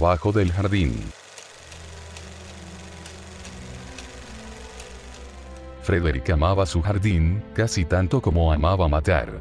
debajo del jardín. Frederick amaba su jardín, casi tanto como amaba matar.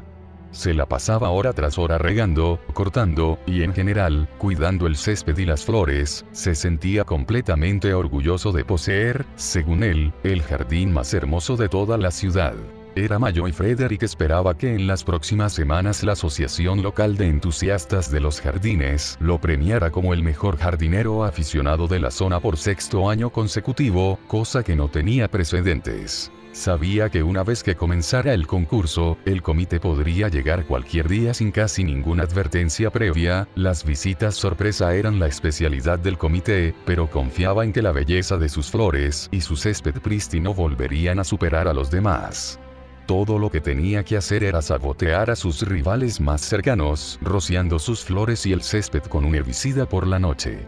Se la pasaba hora tras hora regando, cortando, y en general, cuidando el césped y las flores. Se sentía completamente orgulloso de poseer, según él, el jardín más hermoso de toda la ciudad. Era mayo y Frederick esperaba que en las próximas semanas la Asociación Local de Entusiastas de los Jardines lo premiara como el mejor jardinero aficionado de la zona por sexto año consecutivo, cosa que no tenía precedentes. Sabía que una vez que comenzara el concurso, el comité podría llegar cualquier día sin casi ninguna advertencia previa. Las visitas sorpresa eran la especialidad del comité, pero confiaba en que la belleza de sus flores y su césped prístino volverían a superar a los demás. Todo lo que tenía que hacer era sabotear a sus rivales más cercanos, rociando sus flores y el césped con un herbicida por la noche.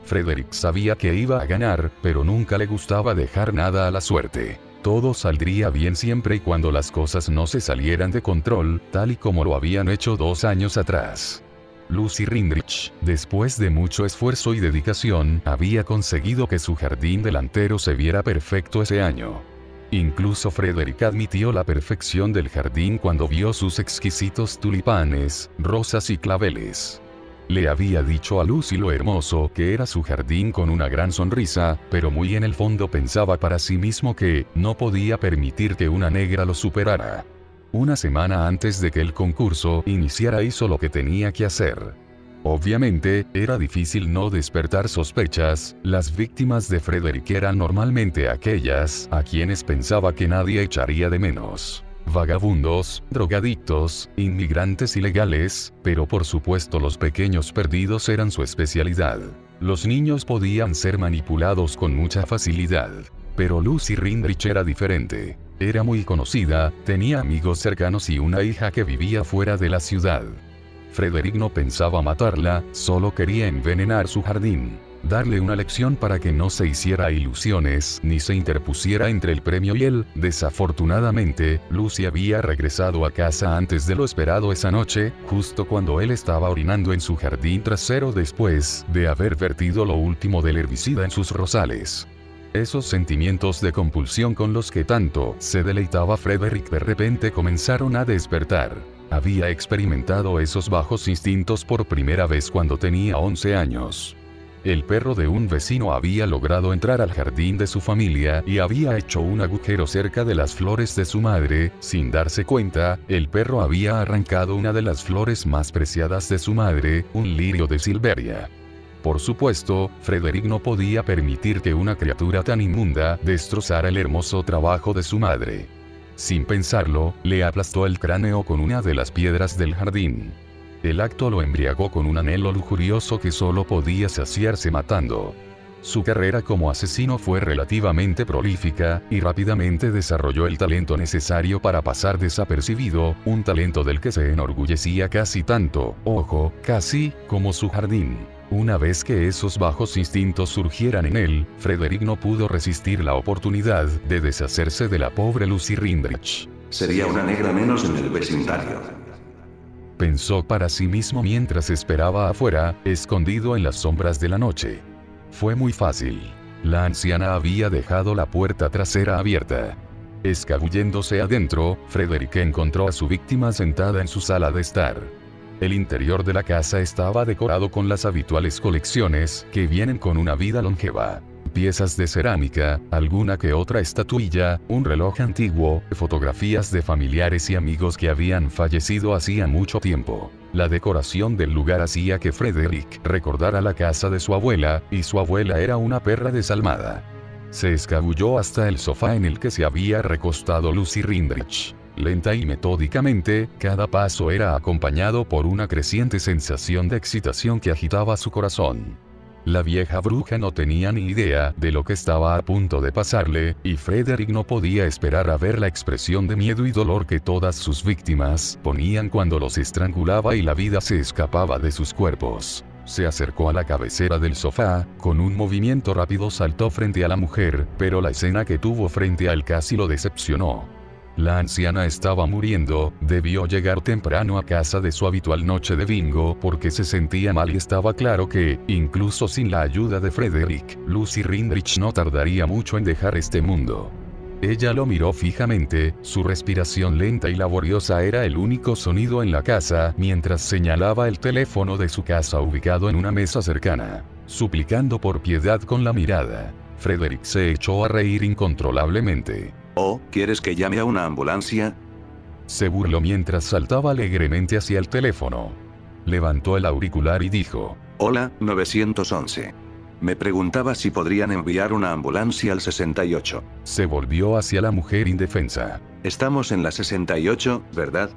Frederick sabía que iba a ganar, pero nunca le gustaba dejar nada a la suerte. Todo saldría bien siempre y cuando las cosas no se salieran de control, tal y como lo habían hecho 2 años atrás. Lucy Rindrich, después de mucho esfuerzo y dedicación, había conseguido que su jardín delantero se viera perfecto ese año. Incluso Frederick admitió la perfección del jardín cuando vio sus exquisitos tulipanes, rosas y claveles. Le había dicho a Lucy lo hermoso que era su jardín con una gran sonrisa, pero muy en el fondo pensaba para sí mismo que no podía permitir que una negra lo superara. Una semana antes de que el concurso iniciara hizo lo que tenía que hacer. Obviamente, era difícil no despertar sospechas. Las víctimas de Frederick eran normalmente aquellas a quienes pensaba que nadie echaría de menos. Vagabundos, drogadictos, inmigrantes ilegales, pero por supuesto los pequeños perdidos eran su especialidad. Los niños podían ser manipulados con mucha facilidad. Pero Lucy Rindrich era diferente. Era muy conocida, tenía amigos cercanos y una hija que vivía fuera de la ciudad. Frederick no pensaba matarla, solo quería envenenar su jardín. Darle una lección para que no se hiciera ilusiones ni se interpusiera entre el premio y él. Desafortunadamente, Lucy había regresado a casa antes de lo esperado esa noche, justo cuando él estaba orinando en su jardín trasero después de haber vertido lo último del herbicida en sus rosales. Esos sentimientos de compulsión con los que tanto se deleitaba Frederick de repente comenzaron a despertar. Había experimentado esos bajos instintos por primera vez cuando tenía 11 años. El perro de un vecino había logrado entrar al jardín de su familia y había hecho un agujero cerca de las flores de su madre. Sin darse cuenta, el perro había arrancado una de las flores más preciadas de su madre, un lirio de Silveria. Por supuesto, Frederick no podía permitir que una criatura tan inmunda destrozara el hermoso trabajo de su madre. Sin pensarlo, le aplastó el cráneo con una de las piedras del jardín. El acto lo embriagó con un anhelo lujurioso que solo podía saciarse matando. Su carrera como asesino fue relativamente prolífica, y rápidamente desarrolló el talento necesario para pasar desapercibido, un talento del que se enorgullecía casi tanto, ojo, casi, como su jardín. Una vez que esos bajos instintos surgieran en él, Frederick no pudo resistir la oportunidad de deshacerse de la pobre Lucy Rindrich. Sería una negra menos en el vecindario. Pensó para sí mismo mientras esperaba afuera, escondido en las sombras de la noche. Fue muy fácil. La anciana había dejado la puerta trasera abierta. Escabulléndose adentro, Frederick encontró a su víctima sentada en su sala de estar. El interior de la casa estaba decorado con las habituales colecciones que vienen con una vida longeva. Piezas de cerámica, alguna que otra estatuilla, un reloj antiguo, fotografías de familiares y amigos que habían fallecido hacía mucho tiempo. La decoración del lugar hacía que Frederick recordara la casa de su abuela, y su abuela era una perra desalmada. Se escabulló hasta el sofá en el que se había recostado Lucy Rindrich. Lenta y metódicamente, cada paso era acompañado por una creciente sensación de excitación que agitaba su corazón. La vieja bruja no tenía ni idea de lo que estaba a punto de pasarle, y Frederick no podía esperar a ver la expresión de miedo y dolor que todas sus víctimas ponían cuando los estrangulaba y la vida se escapaba de sus cuerpos. Se acercó a la cabecera del sofá, con un movimiento rápido saltó frente a la mujer, pero la escena que tuvo frente a él casi lo decepcionó. La anciana estaba muriendo, debió llegar temprano a casa de su habitual noche de bingo porque se sentía mal y estaba claro que, incluso sin la ayuda de Frederick, Lucy Rindrich no tardaría mucho en dejar este mundo. Ella lo miró fijamente, su respiración lenta y laboriosa era el único sonido en la casa mientras señalaba el teléfono de su casa ubicado en una mesa cercana, suplicando por piedad con la mirada. Frederick se echó a reír incontrolablemente. «Oh, ¿quieres que llame a una ambulancia?», se burló mientras saltaba alegremente hacia el teléfono. Levantó el auricular y dijo: «Hola, 911. Me preguntaba si podrían enviar una ambulancia al 68. Se volvió hacia la mujer indefensa. Estamos en la 68, ¿verdad?».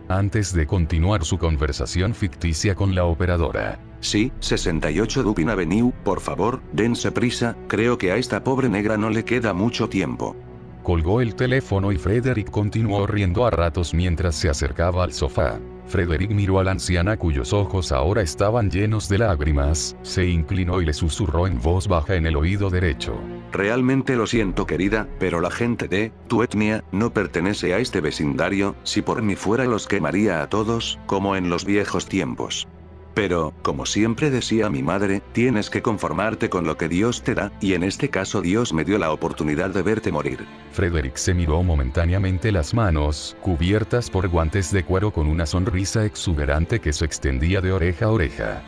Antes de continuar su conversación ficticia con la operadora. «Sí, 68 Dupin Avenue, por favor, dense prisa, creo que a esta pobre negra no le queda mucho tiempo». Colgó el teléfono y Frederick continuó riendo a ratos mientras se acercaba al sofá. Frederick miró a la anciana cuyos ojos ahora estaban llenos de lágrimas, se inclinó y le susurró en voz baja en el oído derecho: «Realmente lo siento, querida, pero la gente de tu etnia no pertenece a este vecindario, si por mí fuera los quemaría a todos, como en los viejos tiempos. Pero, como siempre decía mi madre, tienes que conformarte con lo que Dios te da, y en este caso Dios me dio la oportunidad de verte morir». Frederick se miró momentáneamente las manos, cubiertas por guantes de cuero con una sonrisa exuberante que se extendía de oreja a oreja.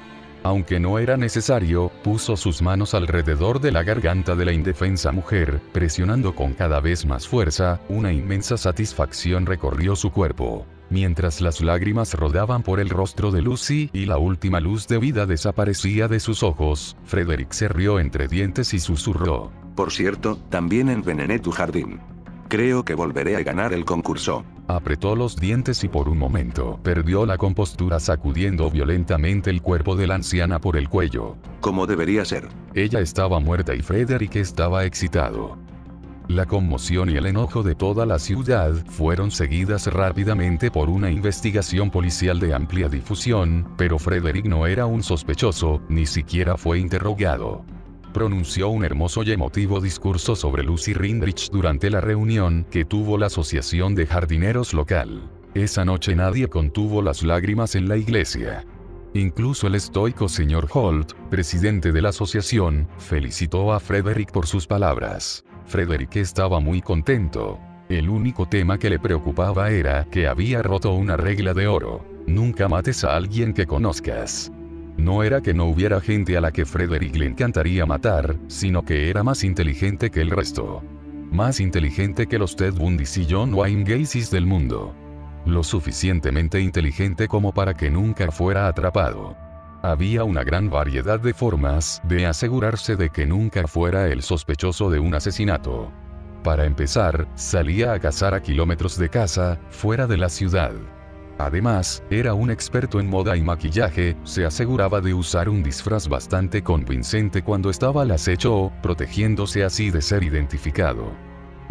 Aunque no era necesario, puso sus manos alrededor de la garganta de la indefensa mujer, presionando con cada vez más fuerza, una inmensa satisfacción recorrió su cuerpo. Mientras las lágrimas rodaban por el rostro de Lucy y la última luz de vida desaparecía de sus ojos, Frederick se rió entre dientes y susurró: «Por cierto, también envenené tu jardín. Creo que volveré a ganar el concurso». Apretó los dientes y por un momento perdió la compostura sacudiendo violentamente el cuerpo de la anciana por el cuello. «Como debería ser». Ella estaba muerta y Frederick estaba excitado. La conmoción y el enojo de toda la ciudad fueron seguidas rápidamente por una investigación policial de amplia difusión, pero Frederick no era un sospechoso, ni siquiera fue interrogado. Pronunció un hermoso y emotivo discurso sobre Lucy Rindrich durante la reunión que tuvo la Asociación de Jardineros local. Esa noche nadie contuvo las lágrimas en la iglesia. Incluso el estoico señor Holt, presidente de la asociación, felicitó a Frederick por sus palabras. Frederick estaba muy contento. El único tema que le preocupaba era que había roto una regla de oro: nunca mates a alguien que conozcas. No era que no hubiera gente a la que Frederick le encantaría matar, sino que era más inteligente que el resto. Más inteligente que los Ted Bundys y John Wayne Gacys del mundo. Lo suficientemente inteligente como para que nunca fuera atrapado. Había una gran variedad de formas de asegurarse de que nunca fuera el sospechoso de un asesinato. Para empezar, salía a cazar a kilómetros de casa, fuera de la ciudad. Además, era un experto en moda y maquillaje, se aseguraba de usar un disfraz bastante convincente cuando estaba al acecho, protegiéndose así de ser identificado.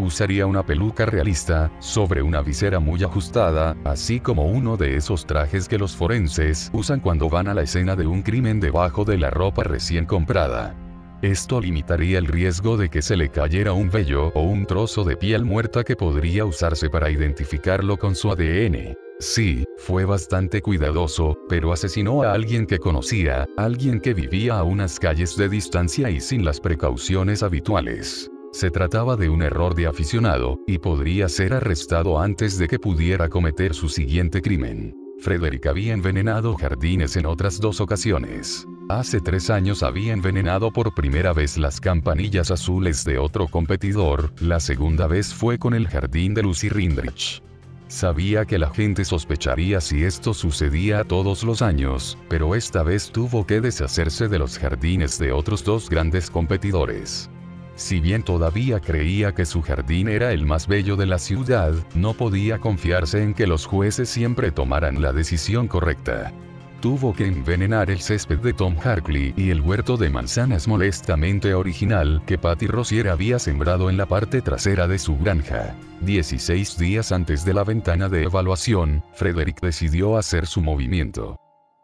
Usaría una peluca realista, sobre una visera muy ajustada, así como uno de esos trajes que los forenses usan cuando van a la escena de un crimen debajo de la ropa recién comprada. Esto limitaría el riesgo de que se le cayera un vello o un trozo de piel muerta que podría usarse para identificarlo con su ADN. Sí, fue bastante cuidadoso, pero asesinó a alguien que conocía, alguien que vivía a unas calles de distancia y sin las precauciones habituales. Se trataba de un error de aficionado, y podría ser arrestado antes de que pudiera cometer su siguiente crimen. Frederick había envenenado jardines en otras 2 ocasiones. Hace 3 años había envenenado por primera vez las campanillas azules de otro competidor, la segunda vez fue con el jardín de Lucy Rindrich. Sabía que la gente sospecharía si esto sucedía todos los años, pero esta vez tuvo que deshacerse de los jardines de otros 2 grandes competidores. Si bien todavía creía que su jardín era el más bello de la ciudad, no podía confiarse en que los jueces siempre tomaran la decisión correcta. Tuvo que envenenar el césped de Tom Harkley y el huerto de manzanas molestamente original que Patty Rozier había sembrado en la parte trasera de su granja. 16 días antes de la ventana de evaluación, Frederick decidió hacer su movimiento.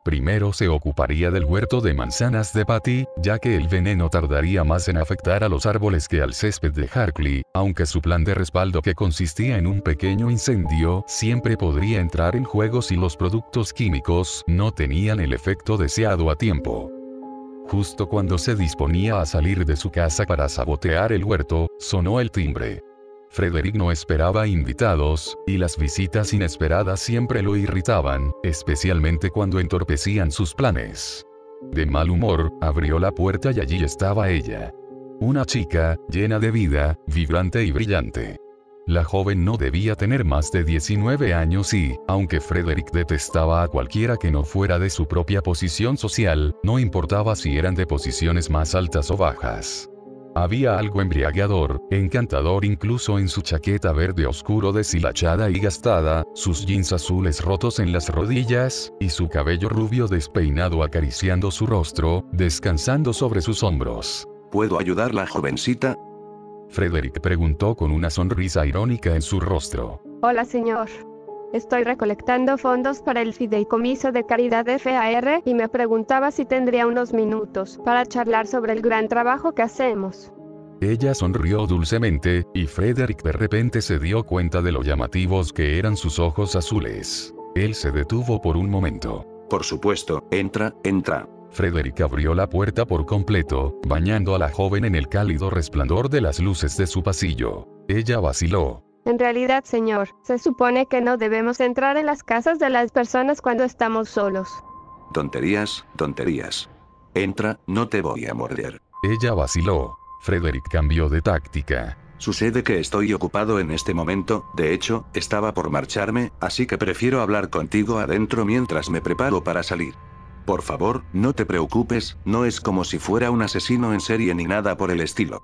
Primero se ocuparía del huerto de manzanas de Patty, ya que el veneno tardaría más en afectar a los árboles que al césped de Harkley, aunque su plan de respaldo, que consistía en un pequeño incendio, siempre podría entrar en juego si los productos químicos no tenían el efecto deseado a tiempo. Justo cuando se disponía a salir de su casa para sabotear el huerto, sonó el timbre. Frederick no esperaba invitados, y las visitas inesperadas siempre lo irritaban, especialmente cuando entorpecían sus planes. De mal humor, abrió la puerta y allí estaba ella. Una chica, llena de vida, vibrante y brillante. La joven no debía tener más de 19 años y, aunque Frederick detestaba a cualquiera que no fuera de su propia posición social, no importaba si eran de posiciones más altas o bajas. Había algo embriagador, encantador incluso en su chaqueta verde oscuro deshilachada y gastada, sus jeans azules rotos en las rodillas, y su cabello rubio despeinado acariciando su rostro, descansando sobre sus hombros. ¿Puedo ayudarla, jovencita? Frederick preguntó con una sonrisa irónica en su rostro. Hola, señor. Estoy recolectando fondos para el fideicomiso de caridad FAR y me preguntaba si tendría unos minutos para charlar sobre el gran trabajo que hacemos. Ella sonrió dulcemente, y Frederick de repente se dio cuenta de lo llamativos que eran sus ojos azules. Él se detuvo por un momento. Por supuesto, entra, entra. Frederick abrió la puerta por completo, bañando a la joven en el cálido resplandor de las luces de su pasillo. Ella vaciló. En realidad, señor, se supone que no debemos entrar en las casas de las personas cuando estamos solos. Tonterías, tonterías. Entra, no te voy a morder. Ella vaciló. Frederick cambió de táctica. Sucede que estoy ocupado en este momento, de hecho, estaba por marcharme, así que prefiero hablar contigo adentro mientras me preparo para salir. Por favor, no te preocupes, no es como si fuera un asesino en serie ni nada por el estilo.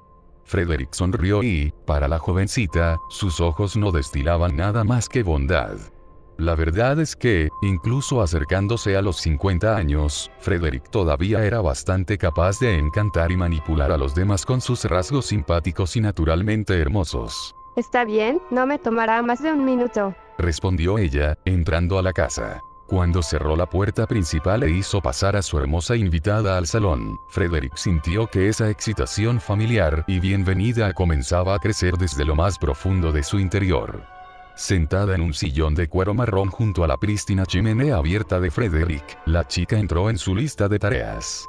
Frederick sonrió y, para la jovencita, sus ojos no destilaban nada más que bondad. La verdad es que, incluso acercándose a los 50 años, Frederick todavía era bastante capaz de encantar y manipular a los demás con sus rasgos simpáticos y naturalmente hermosos. Está bien, no me tomará más de un minuto, respondió ella, entrando a la casa. Cuando cerró la puerta principal e hizo pasar a su hermosa invitada al salón, Frederick sintió que esa excitación familiar y bienvenida comenzaba a crecer desde lo más profundo de su interior. Sentada en un sillón de cuero marrón junto a la prístina chimenea abierta de Frederick, la chica entró en su lista de tareas.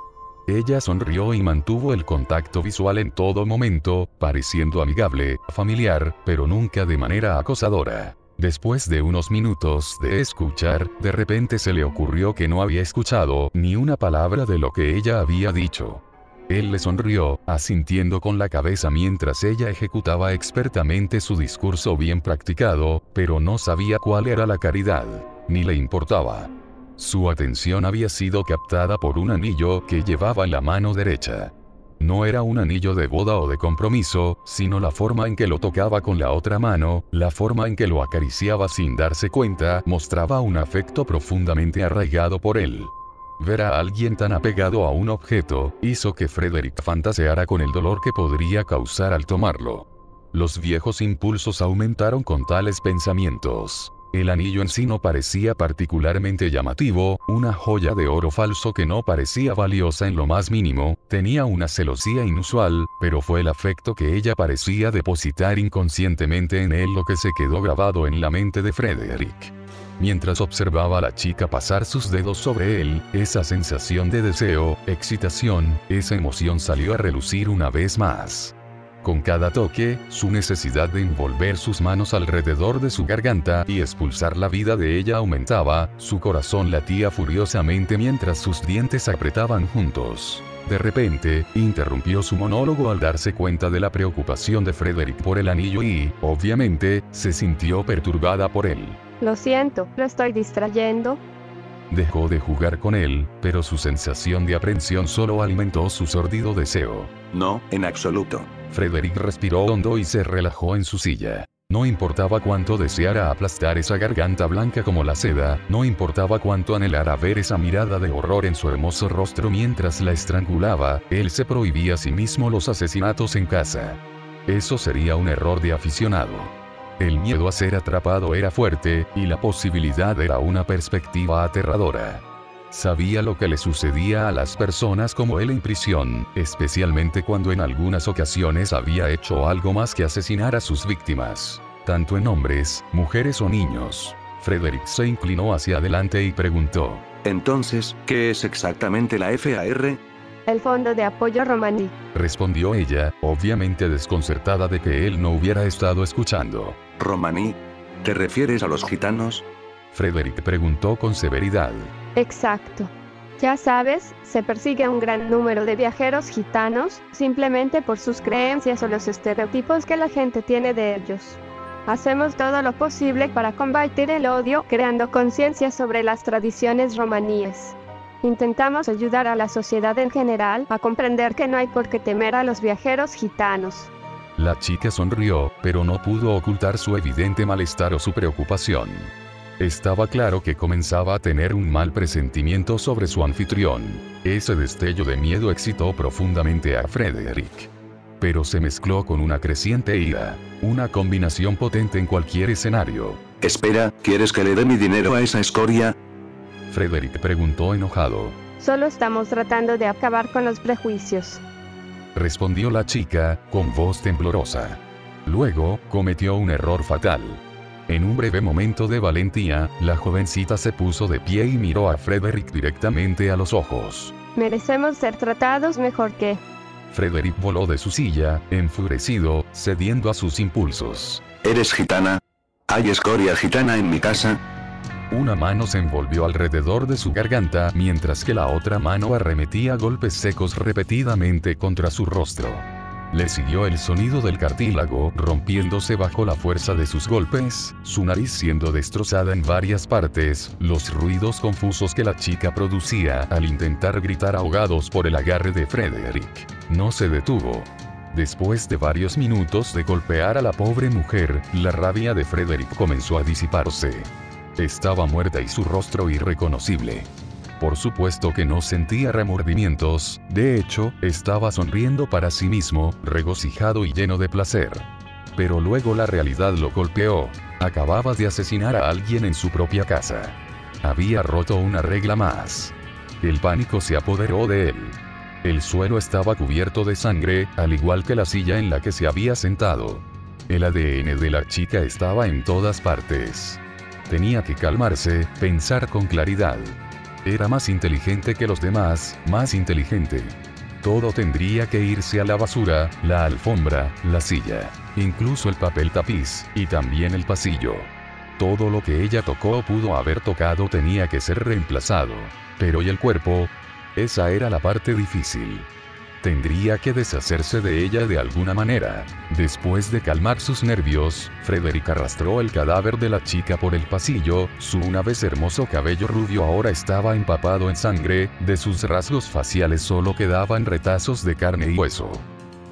Ella sonrió y mantuvo el contacto visual en todo momento, pareciendo amigable, familiar, pero nunca de manera acosadora. Después de unos minutos de escuchar, de repente se le ocurrió que no había escuchado ni una palabra de lo que ella había dicho. Él le sonrió, asintiendo con la cabeza mientras ella ejecutaba expertamente su discurso bien practicado, pero no sabía cuál era la caridad, ni le importaba. Su atención había sido captada por un anillo que llevaba en la mano derecha. No era un anillo de boda o de compromiso, sino la forma en que lo tocaba con la otra mano, la forma en que lo acariciaba sin darse cuenta, mostraba un afecto profundamente arraigado por él. Ver a alguien tan apegado a un objeto, hizo que Frederick fantaseara con el dolor que podría causar al tomarlo. Los viejos impulsos aumentaron con tales pensamientos. El anillo en sí no parecía particularmente llamativo, una joya de oro falso que no parecía valiosa en lo más mínimo, tenía una celosía inusual, pero fue el afecto que ella parecía depositar inconscientemente en él lo que se quedó grabado en la mente de Frederick. Mientras observaba a la chica pasar sus dedos sobre él, esa sensación de deseo, excitación, esa emoción salió a relucir una vez más. Con cada toque, su necesidad de envolver sus manos alrededor de su garganta y expulsar la vida de ella aumentaba, su corazón latía furiosamente mientras sus dientes apretaban juntos. De repente, interrumpió su monólogo al darse cuenta de la preocupación de Frederick por el anillo y, obviamente, se sintió perturbada por él. Lo siento, lo estoy distrayendo. Dejó de jugar con él, pero su sensación de aprensión solo alimentó su sórdido deseo. No, en absoluto. Frederick respiró hondo y se relajó en su silla. No importaba cuánto deseara aplastar esa garganta blanca como la seda, no importaba cuánto anhelara ver esa mirada de horror en su hermoso rostro mientras la estrangulaba, él se prohibía a sí mismo los asesinatos en casa. Eso sería un error de aficionado. El miedo a ser atrapado era fuerte, y la posibilidad era una perspectiva aterradora. Sabía lo que le sucedía a las personas como él en prisión, especialmente cuando en algunas ocasiones había hecho algo más que asesinar a sus víctimas, tanto en hombres, mujeres o niños. Frederick se inclinó hacia adelante y preguntó: Entonces, ¿qué es exactamente la FAR? El Fondo de Apoyo Romaní. Respondió ella, obviamente desconcertada de que él no hubiera estado escuchando. ¿Romaní? ¿Te refieres a los gitanos? Frederick preguntó con severidad. Exacto. Ya sabes, se persigue a un gran número de viajeros gitanos, simplemente por sus creencias o los estereotipos que la gente tiene de ellos. Hacemos todo lo posible para combatir el odio, creando conciencia sobre las tradiciones romaníes. Intentamos ayudar a la sociedad en general a comprender que no hay por qué temer a los viajeros gitanos. La chica sonrió, pero no pudo ocultar su evidente malestar o su preocupación. Estaba claro que comenzaba a tener un mal presentimiento sobre su anfitrión. Ese destello de miedo excitó profundamente a Frederick. Pero se mezcló con una creciente ira, una combinación potente en cualquier escenario. Espera, ¿quieres que le dé mi dinero a esa escoria? Frederick preguntó enojado. Solo estamos tratando de acabar con los prejuicios. Respondió la chica, con voz temblorosa. Luego, cometió un error fatal. En un breve momento de valentía, la jovencita se puso de pie y miró a Frederick directamente a los ojos. Merecemos ser tratados mejor que... Frederick voló de su silla, enfurecido, cediendo a sus impulsos. ¿Eres gitana? ¿Hay escoria gitana en mi casa? Una mano se envolvió alrededor de su garganta, mientras que la otra mano arremetía golpes secos repetidamente contra su rostro. Le siguió el sonido del cartílago rompiéndose bajo la fuerza de sus golpes, su nariz siendo destrozada en varias partes, los ruidos confusos que la chica producía al intentar gritar ahogados por el agarre de Frederick. No se detuvo. Después de varios minutos de golpear a la pobre mujer, la rabia de Frederick comenzó a disiparse. Estaba muerta y su rostro irreconocible. Por supuesto que no sentía remordimientos, de hecho, estaba sonriendo para sí mismo, regocijado y lleno de placer. Pero luego la realidad lo golpeó. Acababa de asesinar a alguien en su propia casa. Había roto una regla más. El pánico se apoderó de él. El suelo estaba cubierto de sangre, al igual que la silla en la que se había sentado. El ADN de la chica estaba en todas partes. Tenía que calmarse, pensar con claridad. Era más inteligente que los demás, más inteligente. Todo tendría que irse a la basura, la alfombra, la silla, incluso el papel tapiz, y también el pasillo. Todo lo que ella tocó o pudo haber tocado tenía que ser reemplazado. Pero ¿y el cuerpo? Esa era la parte difícil. Tendría que deshacerse de ella de alguna manera. Después de calmar sus nervios, Frederick arrastró el cadáver de la chica por el pasillo, su una vez hermoso cabello rubio ahora estaba empapado en sangre, de sus rasgos faciales solo quedaban retazos de carne y hueso.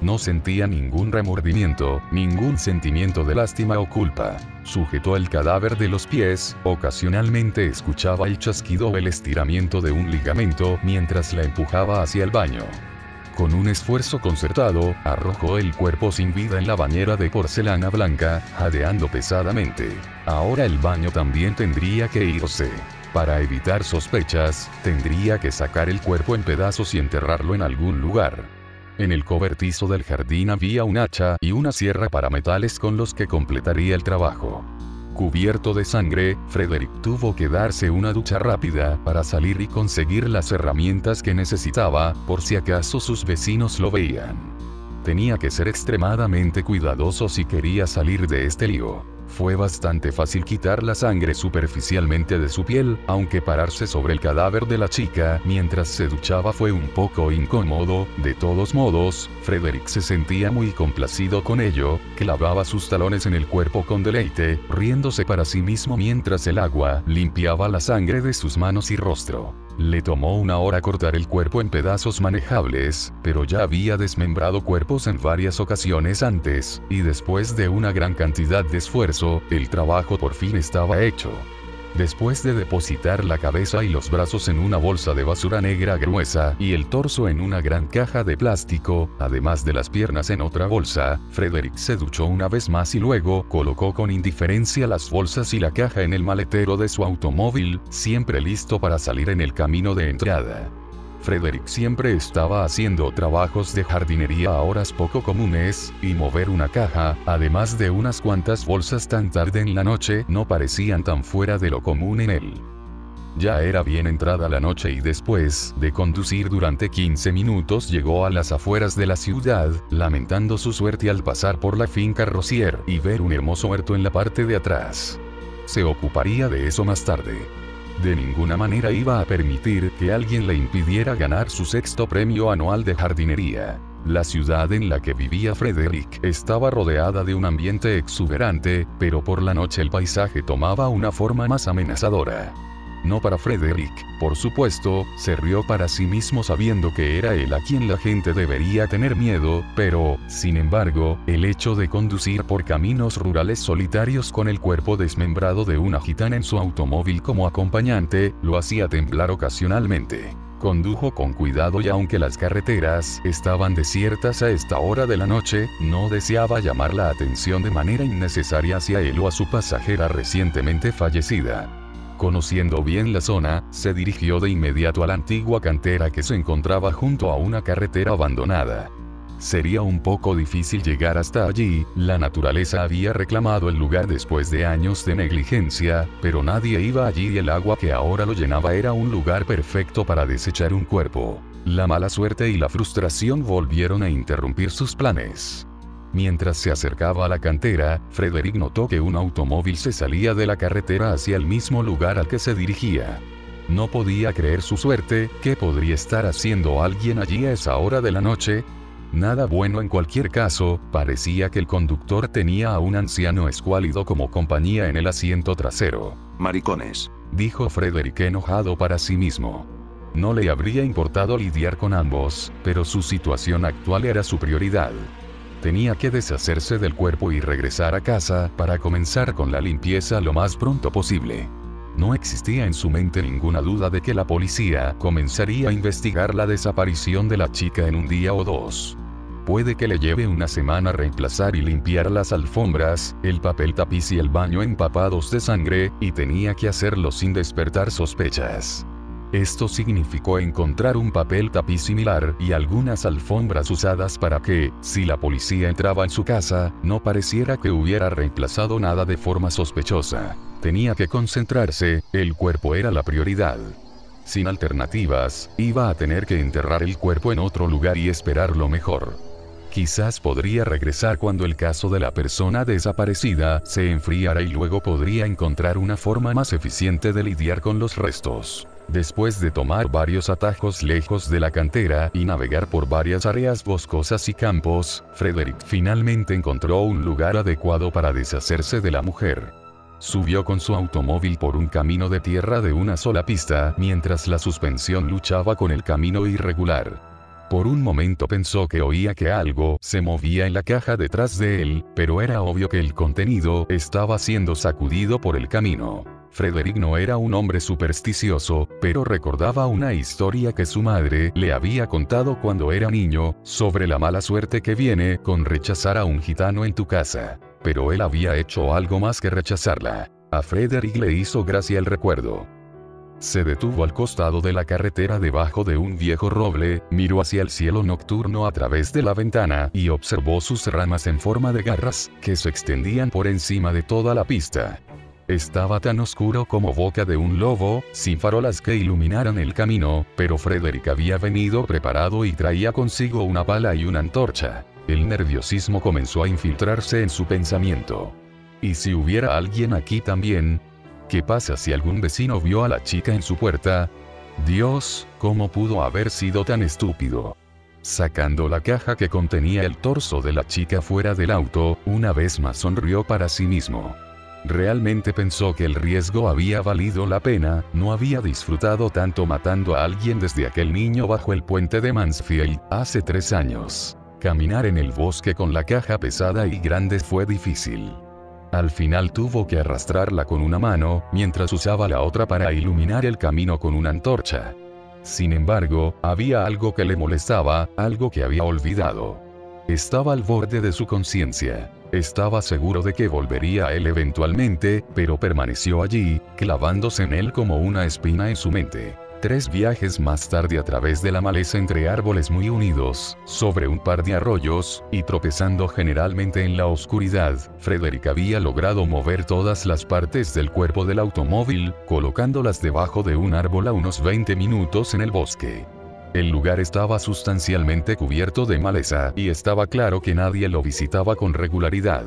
No sentía ningún remordimiento, ningún sentimiento de lástima o culpa. Sujetó el cadáver de los pies, ocasionalmente escuchaba el chasquido o el estiramiento de un ligamento mientras la empujaba hacia el baño. Con un esfuerzo concertado, arrojó el cuerpo sin vida en la bañera de porcelana blanca, jadeando pesadamente. Ahora el baño también tendría que irse. Para evitar sospechas, tendría que sacar el cuerpo en pedazos y enterrarlo en algún lugar. En el cobertizo del jardín había un hacha y una sierra para metales con los que completaría el trabajo. Cubierto de sangre, Frederick tuvo que darse una ducha rápida para salir y conseguir las herramientas que necesitaba, por si acaso sus vecinos lo veían. Tenía que ser extremadamente cuidadoso si quería salir de este lío. Fue bastante fácil quitar la sangre superficialmente de su piel, aunque pararse sobre el cadáver de la chica mientras se duchaba fue un poco incómodo. De todos modos, Frederick se sentía muy complacido con ello, clavaba sus talones en el cuerpo con deleite, riéndose para sí mismo mientras el agua limpiaba la sangre de sus manos y rostro. Le tomó una hora cortar el cuerpo en pedazos manejables, pero ya había desmembrado cuerpos en varias ocasiones antes, y después de una gran cantidad de esfuerzo, el trabajo por fin estaba hecho. Después de depositar la cabeza y los brazos en una bolsa de basura negra gruesa y el torso en una gran caja de plástico, además de las piernas en otra bolsa, Frederick se duchó una vez más y luego colocó con indiferencia las bolsas y la caja en el maletero de su automóvil, siempre listo para salir en el camino de entrada. Frederick siempre estaba haciendo trabajos de jardinería a horas poco comunes, y mover una caja, además de unas cuantas bolsas tan tarde en la noche, no parecían tan fuera de lo común en él. Ya era bien entrada la noche y después de conducir durante 15 minutos llegó a las afueras de la ciudad, lamentando su suerte al pasar por la finca Rosier y ver un hermoso huerto en la parte de atrás. Se ocuparía de eso más tarde. De ninguna manera iba a permitir que alguien le impidiera ganar su 6º premio anual de jardinería. La ciudad en la que vivía Frederick estaba rodeada de un ambiente exuberante, pero por la noche el paisaje tomaba una forma más amenazadora. No para Frederick, por supuesto, se rió para sí mismo sabiendo que era él a quien la gente debería tener miedo, pero, sin embargo, el hecho de conducir por caminos rurales solitarios con el cuerpo desmembrado de una gitana en su automóvil como acompañante, lo hacía temblar ocasionalmente. Condujo con cuidado y aunque las carreteras estaban desiertas a esta hora de la noche, no deseaba llamar la atención de manera innecesaria hacia él o a su pasajera recientemente fallecida. Conociendo bien la zona, se dirigió de inmediato a la antigua cantera que se encontraba junto a una carretera abandonada. Sería un poco difícil llegar hasta allí, la naturaleza había reclamado el lugar después de años de negligencia, pero nadie iba allí y el agua que ahora lo llenaba era un lugar perfecto para desechar un cuerpo. La mala suerte y la frustración volvieron a interrumpir sus planes. Mientras se acercaba a la cantera, Frederick notó que un automóvil se salía de la carretera hacia el mismo lugar al que se dirigía. No podía creer su suerte. ¿Qué podría estar haciendo alguien allí a esa hora de la noche? Nada bueno en cualquier caso, parecía que el conductor tenía a un anciano escuálido como compañía en el asiento trasero. Maricones, dijo Frederick enojado para sí mismo. No le habría importado lidiar con ambos, pero su situación actual era su prioridad. Tenía que deshacerse del cuerpo y regresar a casa para comenzar con la limpieza lo más pronto posible. No existía en su mente ninguna duda de que la policía comenzaría a investigar la desaparición de la chica en un día o dos. Puede que le lleve una semana reemplazar y limpiar las alfombras, el papel tapiz y el baño empapados de sangre, y tenía que hacerlo sin despertar sospechas. Esto significó encontrar un papel tapiz similar y algunas alfombras usadas para que, si la policía entraba en su casa, no pareciera que hubiera reemplazado nada de forma sospechosa. Tenía que concentrarse, el cuerpo era la prioridad. Sin alternativas, iba a tener que enterrar el cuerpo en otro lugar y esperar lo mejor. Quizás podría regresar cuando el caso de la persona desaparecida se enfriara y luego podría encontrar una forma más eficiente de lidiar con los restos. Después de tomar varios atajos lejos de la cantera y navegar por varias áreas boscosas y campos, Frederick finalmente encontró un lugar adecuado para deshacerse de la mujer. Subió con su automóvil por un camino de tierra de una sola pista mientras la suspensión luchaba con el camino irregular. Por un momento pensó que oía que algo se movía en la caja detrás de él, pero era obvio que el contenido estaba siendo sacudido por el camino. Frederick no era un hombre supersticioso, pero recordaba una historia que su madre le había contado cuando era niño, sobre la mala suerte que viene con rechazar a un gitano en tu casa. Pero él había hecho algo más que rechazarla. A Frederick le hizo gracia el recuerdo. Se detuvo al costado de la carretera debajo de un viejo roble, miró hacia el cielo nocturno a través de la ventana y observó sus ramas en forma de garras, que se extendían por encima de toda la pista. Estaba tan oscuro como boca de un lobo, sin farolas que iluminaran el camino, pero Frederick había venido preparado y traía consigo una pala y una antorcha. El nerviosismo comenzó a infiltrarse en su pensamiento. ¿Y si hubiera alguien aquí también? ¿Qué pasa si algún vecino vio a la chica en su puerta? Dios, ¿cómo pudo haber sido tan estúpido? Sacando la caja que contenía el torso de la chica fuera del auto, una vez más sonrió para sí mismo. Realmente pensó que el riesgo había valido la pena, no había disfrutado tanto matando a alguien desde aquel niño bajo el puente de Mansfield, hace 3 años. Caminar en el bosque con la caja pesada y grande fue difícil. Al final tuvo que arrastrarla con una mano, mientras usaba la otra para iluminar el camino con una antorcha. Sin embargo, había algo que le molestaba, algo que había olvidado. Estaba al borde de su conciencia. Estaba seguro de que volvería a él eventualmente, pero permaneció allí, clavándose en él como una espina en su mente. 3 viajes más tarde a través de la maleza entre árboles muy unidos, sobre un par de arroyos, y tropezando generalmente en la oscuridad, Frederick había logrado mover todas las partes del cuerpo del automóvil, colocándolas debajo de un árbol a unos 20 minutos en el bosque. El lugar estaba sustancialmente cubierto de maleza y estaba claro que nadie lo visitaba con regularidad.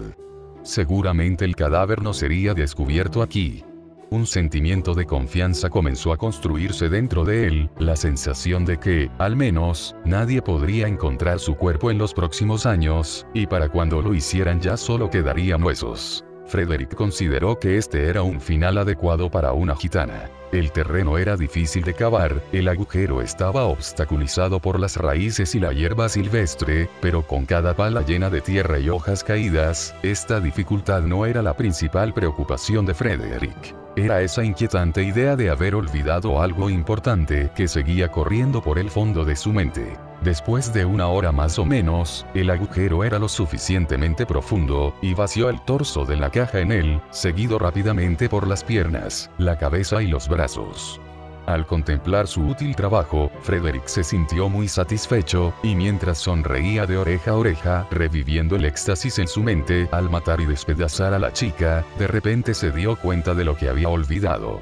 Seguramente el cadáver no sería descubierto aquí. Un sentimiento de confianza comenzó a construirse dentro de él, la sensación de que, al menos, nadie podría encontrar su cuerpo en los próximos años, y para cuando lo hicieran ya solo quedarían huesos. Frederick consideró que este era un final adecuado para una gitana. El terreno era difícil de cavar, el agujero estaba obstaculizado por las raíces y la hierba silvestre, pero con cada pala llena de tierra y hojas caídas, esta dificultad no era la principal preocupación de Frederick. Era esa inquietante idea de haber olvidado algo importante que seguía corriendo por el fondo de su mente. Después de 1 hora más o menos, el agujero era lo suficientemente profundo, y vació el torso de la caja en él, seguido rápidamente por las piernas, la cabeza y los brazos. Al contemplar su útil trabajo, Frederick se sintió muy satisfecho, y mientras sonreía de oreja a oreja, reviviendo el éxtasis en su mente al matar y despedazar a la chica, de repente se dio cuenta de lo que había olvidado.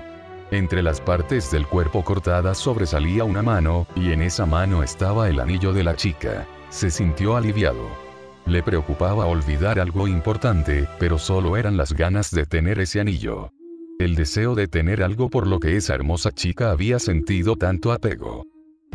Entre las partes del cuerpo cortadas sobresalía una mano, y en esa mano estaba el anillo de la chica. Se sintió aliviado. Le preocupaba olvidar algo importante, pero solo eran las ganas de tener ese anillo. El deseo de tener algo por lo que esa hermosa chica había sentido tanto apego.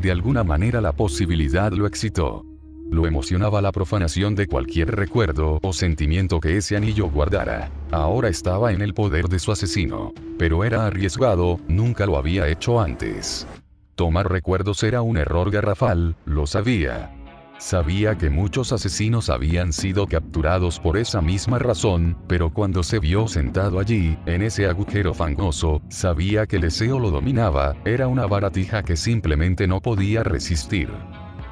De alguna manera la posibilidad lo excitó. Lo emocionaba la profanación de cualquier recuerdo o sentimiento que ese anillo guardara. Ahora estaba en el poder de su asesino. Pero era arriesgado, nunca lo había hecho antes. Tomar recuerdos era un error garrafal, lo sabía. Sabía que muchos asesinos habían sido capturados por esa misma razón, pero cuando se vio sentado allí, en ese agujero fangoso, sabía que el deseo lo dominaba, era una baratija que simplemente no podía resistir.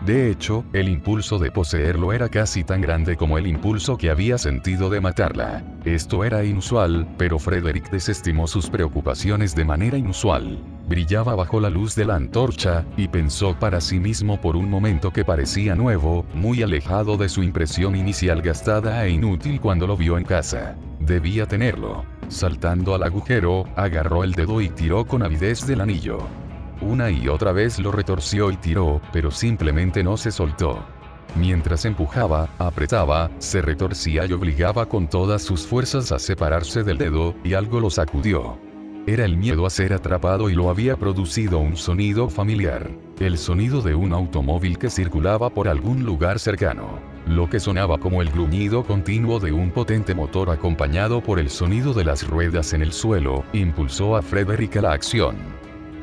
De hecho, el impulso de poseerlo era casi tan grande como el impulso que había sentido de matarla. Esto era inusual, pero Frederick desestimó sus preocupaciones de manera inusual. Brillaba bajo la luz de la antorcha, y pensó para sí mismo por un momento que parecía nuevo, muy alejado de su impresión inicial gastada e inútil cuando lo vio en casa. Debía tenerlo. Saltando al agujero, agarró el dedo y tiró con avidez del anillo. Una y otra vez lo retorció y tiró, pero simplemente no se soltó. Mientras empujaba, apretaba, se retorcía y obligaba con todas sus fuerzas a separarse del dedo, y algo lo sacudió. Era el miedo a ser atrapado y lo había producido un sonido familiar. El sonido de un automóvil que circulaba por algún lugar cercano. Lo que sonaba como el gruñido continuo de un potente motor acompañado por el sonido de las ruedas en el suelo, impulsó a Frederick a la acción.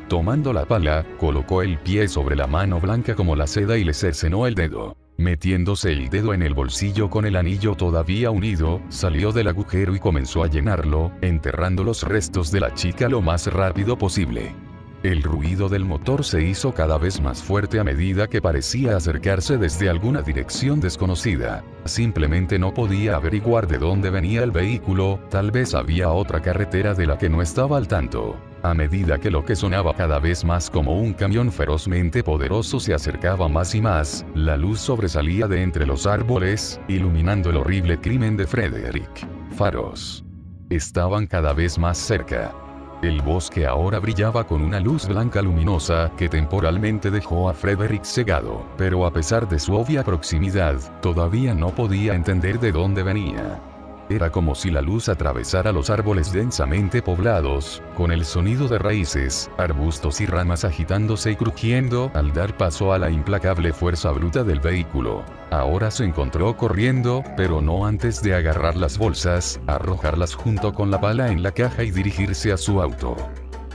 Tomando la pala, colocó el pie sobre la mano blanca como la seda y le cercenó el dedo. Metiéndose el dedo en el bolsillo con el anillo todavía unido, salió del agujero y comenzó a llenarlo, enterrando los restos de la chica lo más rápido posible. El ruido del motor se hizo cada vez más fuerte a medida que parecía acercarse desde alguna dirección desconocida. Simplemente no podía averiguar de dónde venía el vehículo, tal vez había otra carretera de la que no estaba al tanto. A medida que lo que sonaba cada vez más como un camión ferozmente poderoso se acercaba más y más, la luz sobresalía de entre los árboles, iluminando el horrible crimen de Frederick. Faros. Estaban cada vez más cerca. El bosque ahora brillaba con una luz blanca luminosa que temporalmente dejó a Frederick cegado, pero a pesar de su obvia proximidad, todavía no podía entender de dónde venía. Era como si la luz atravesara los árboles densamente poblados, con el sonido de raíces, arbustos y ramas agitándose y crujiendo al dar paso a la implacable fuerza bruta del vehículo. Ahora se encontró corriendo, pero no antes de agarrar las bolsas, arrojarlas junto con la pala en la caja y dirigirse a su auto.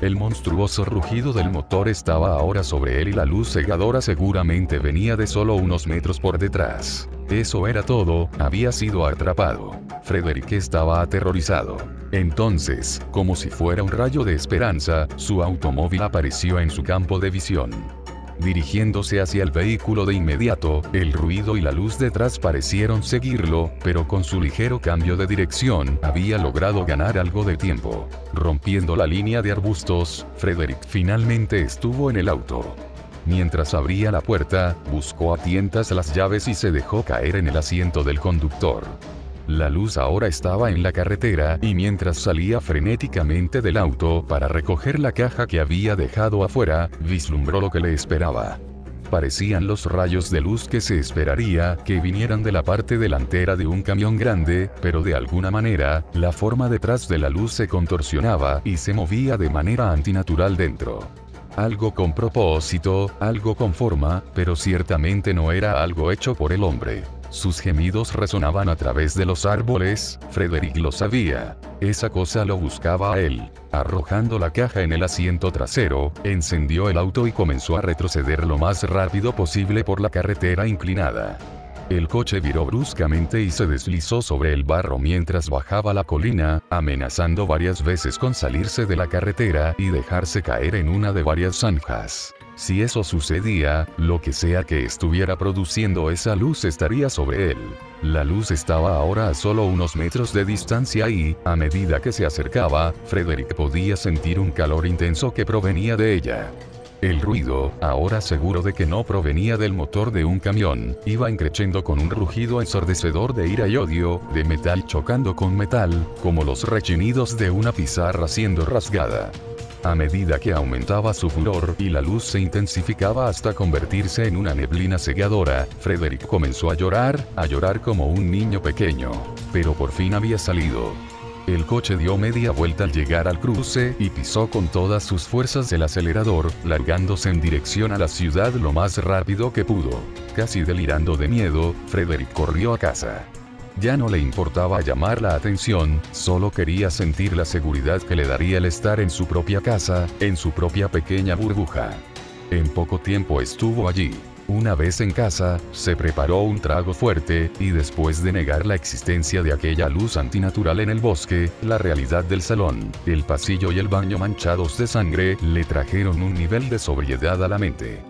El monstruoso rugido del motor estaba ahora sobre él y la luz cegadora seguramente venía de solo unos metros por detrás. Eso era todo, había sido atrapado. Frederick estaba aterrorizado. Entonces, como si fuera un rayo de esperanza, su automóvil apareció en su campo de visión. Dirigiéndose hacia el vehículo de inmediato, el ruido y la luz detrás parecieron seguirlo, pero con su ligero cambio de dirección, había logrado ganar algo de tiempo. Rompiendo la línea de arbustos, Frederick finalmente estuvo en el auto. Mientras abría la puerta, buscó a tientas las llaves y se dejó caer en el asiento del conductor. La luz ahora estaba en la carretera y mientras salía frenéticamente del auto para recoger la caja que había dejado afuera, vislumbró lo que le esperaba. Parecían los rayos de luz que se esperaría que vinieran de la parte delantera de un camión grande, pero de alguna manera, la forma detrás de la luz se contorsionaba y se movía de manera antinatural dentro. Algo con propósito, algo con forma, pero ciertamente no era algo hecho por el hombre. Sus gemidos resonaban a través de los árboles, Frederick lo sabía. Esa cosa lo buscaba a él. Arrojando la caja en el asiento trasero, encendió el auto y comenzó a retroceder lo más rápido posible por la carretera inclinada. El coche viró bruscamente y se deslizó sobre el barro mientras bajaba la colina, amenazando varias veces con salirse de la carretera y dejarse caer en una de varias zanjas. Si eso sucedía, lo que sea que estuviera produciendo esa luz estaría sobre él. La luz estaba ahora a solo unos metros de distancia y, a medida que se acercaba, Frederick podía sentir un calor intenso que provenía de ella. El ruido, ahora seguro de que no provenía del motor de un camión, iba increciendo con un rugido ensordecedor de ira y odio, de metal chocando con metal, como los rechinidos de una pizarra siendo rasgada. A medida que aumentaba su furor y la luz se intensificaba hasta convertirse en una neblina cegadora, Frederick comenzó a llorar como un niño pequeño. Pero por fin había salido. El coche dio media vuelta al llegar al cruce y pisó con todas sus fuerzas el acelerador, largándose en dirección a la ciudad lo más rápido que pudo. Casi delirando de miedo, Frederick corrió a casa. Ya no le importaba llamar la atención, solo quería sentir la seguridad que le daría el estar en su propia casa, en su propia pequeña burbuja. En poco tiempo estuvo allí. Una vez en casa, se preparó un trago fuerte, y después de negar la existencia de aquella luz antinatural en el bosque, la realidad del salón, el pasillo y el baño manchados de sangre, le trajeron un nivel de sobriedad a la mente.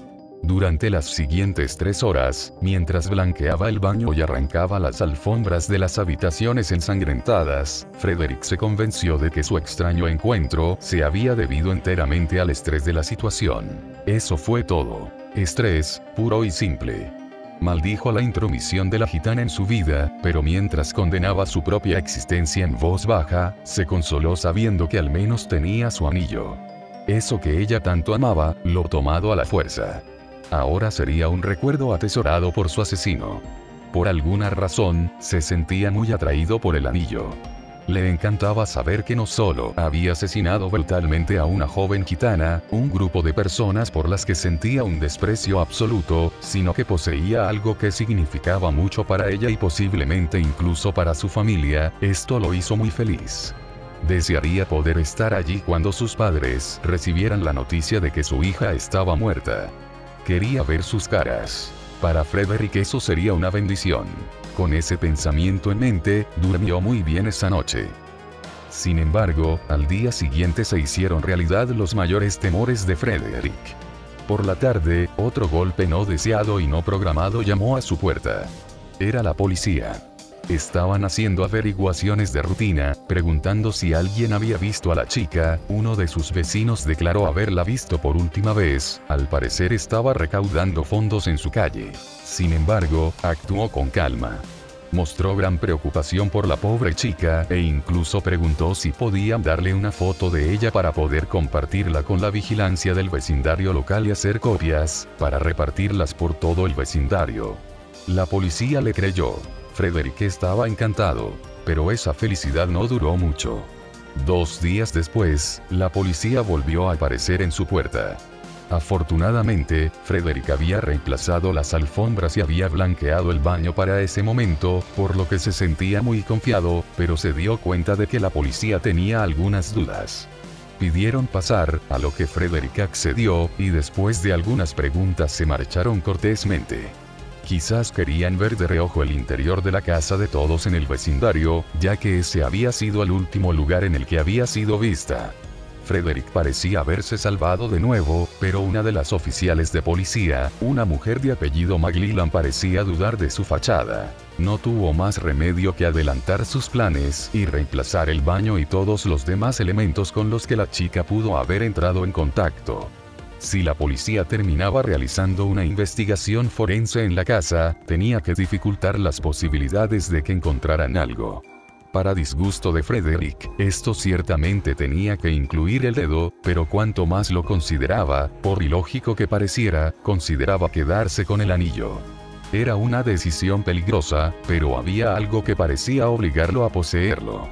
Durante las siguientes 3 horas, mientras blanqueaba el baño y arrancaba las alfombras de las habitaciones ensangrentadas, Frederick se convenció de que su extraño encuentro se había debido enteramente al estrés de la situación. Eso fue todo. Estrés, puro y simple. Maldijo la intromisión de la gitana en su vida, pero mientras condenaba su propia existencia en voz baja, se consoló sabiendo que al menos tenía su anillo. Eso que ella tanto amaba, lo tomado a la fuerza. Ahora sería un recuerdo atesorado por su asesino. Por alguna razón, se sentía muy atraído por el anillo. Le encantaba saber que no solo había asesinado brutalmente a una joven gitana, un grupo de personas por las que sentía un desprecio absoluto, sino que poseía algo que significaba mucho para ella y posiblemente incluso para su familia. Esto lo hizo muy feliz. Desearía poder estar allí cuando sus padres recibieran la noticia de que su hija estaba muerta. Quería ver sus caras. Para Frederick eso sería una bendición. Con ese pensamiento en mente, durmió muy bien esa noche. Sin embargo, al día siguiente se hicieron realidad los mayores temores de Frederick. Por la tarde, otro golpe no deseado y no programado llamó a su puerta. Era la policía. Estaban haciendo averiguaciones de rutina, preguntando si alguien había visto a la chica. Uno de sus vecinos declaró haberla visto por última vez. Al parecer estaba recaudando fondos en su calle. Sin embargo, actuó con calma. Mostró gran preocupación por la pobre chica, e incluso preguntó si podían darle una foto de ella para poder compartirla con la vigilancia del vecindario local y hacer copias, para repartirlas por todo el vecindario. La policía le creyó. Frederick estaba encantado, pero esa felicidad no duró mucho. 2 días después, la policía volvió a aparecer en su puerta. Afortunadamente, Frederick había reemplazado las alfombras y había blanqueado el baño para ese momento, por lo que se sentía muy confiado, pero se dio cuenta de que la policía tenía algunas dudas. Pidieron pasar, a lo que Frederick accedió, y después de algunas preguntas se marcharon cortésmente. Quizás querían ver de reojo el interior de la casa de todos en el vecindario, ya que ese había sido el último lugar en el que había sido vista. Frederick parecía haberse salvado de nuevo, pero una de las oficiales de policía, una mujer de apellido McLellan, parecía dudar de su fachada. No tuvo más remedio que adelantar sus planes y reemplazar el baño y todos los demás elementos con los que la chica pudo haber entrado en contacto. Si la policía terminaba realizando una investigación forense en la casa, tenía que dificultar las posibilidades de que encontraran algo. Para disgusto de Frederick, esto ciertamente tenía que incluir el dedo, pero cuanto más lo consideraba, por ilógico que pareciera, consideraba quedarse con el anillo. Era una decisión peligrosa, pero había algo que parecía obligarlo a poseerlo.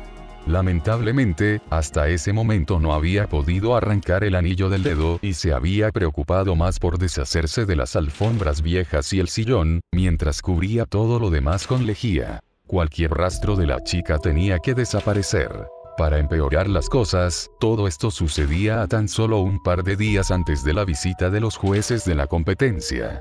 Lamentablemente, hasta ese momento no había podido arrancar el anillo del dedo y se había preocupado más por deshacerse de las alfombras viejas y el sillón, mientras cubría todo lo demás con lejía. Cualquier rastro de la chica tenía que desaparecer. Para empeorar las cosas, todo esto sucedía a tan solo un par de días antes de la visita de los jueces de la competencia.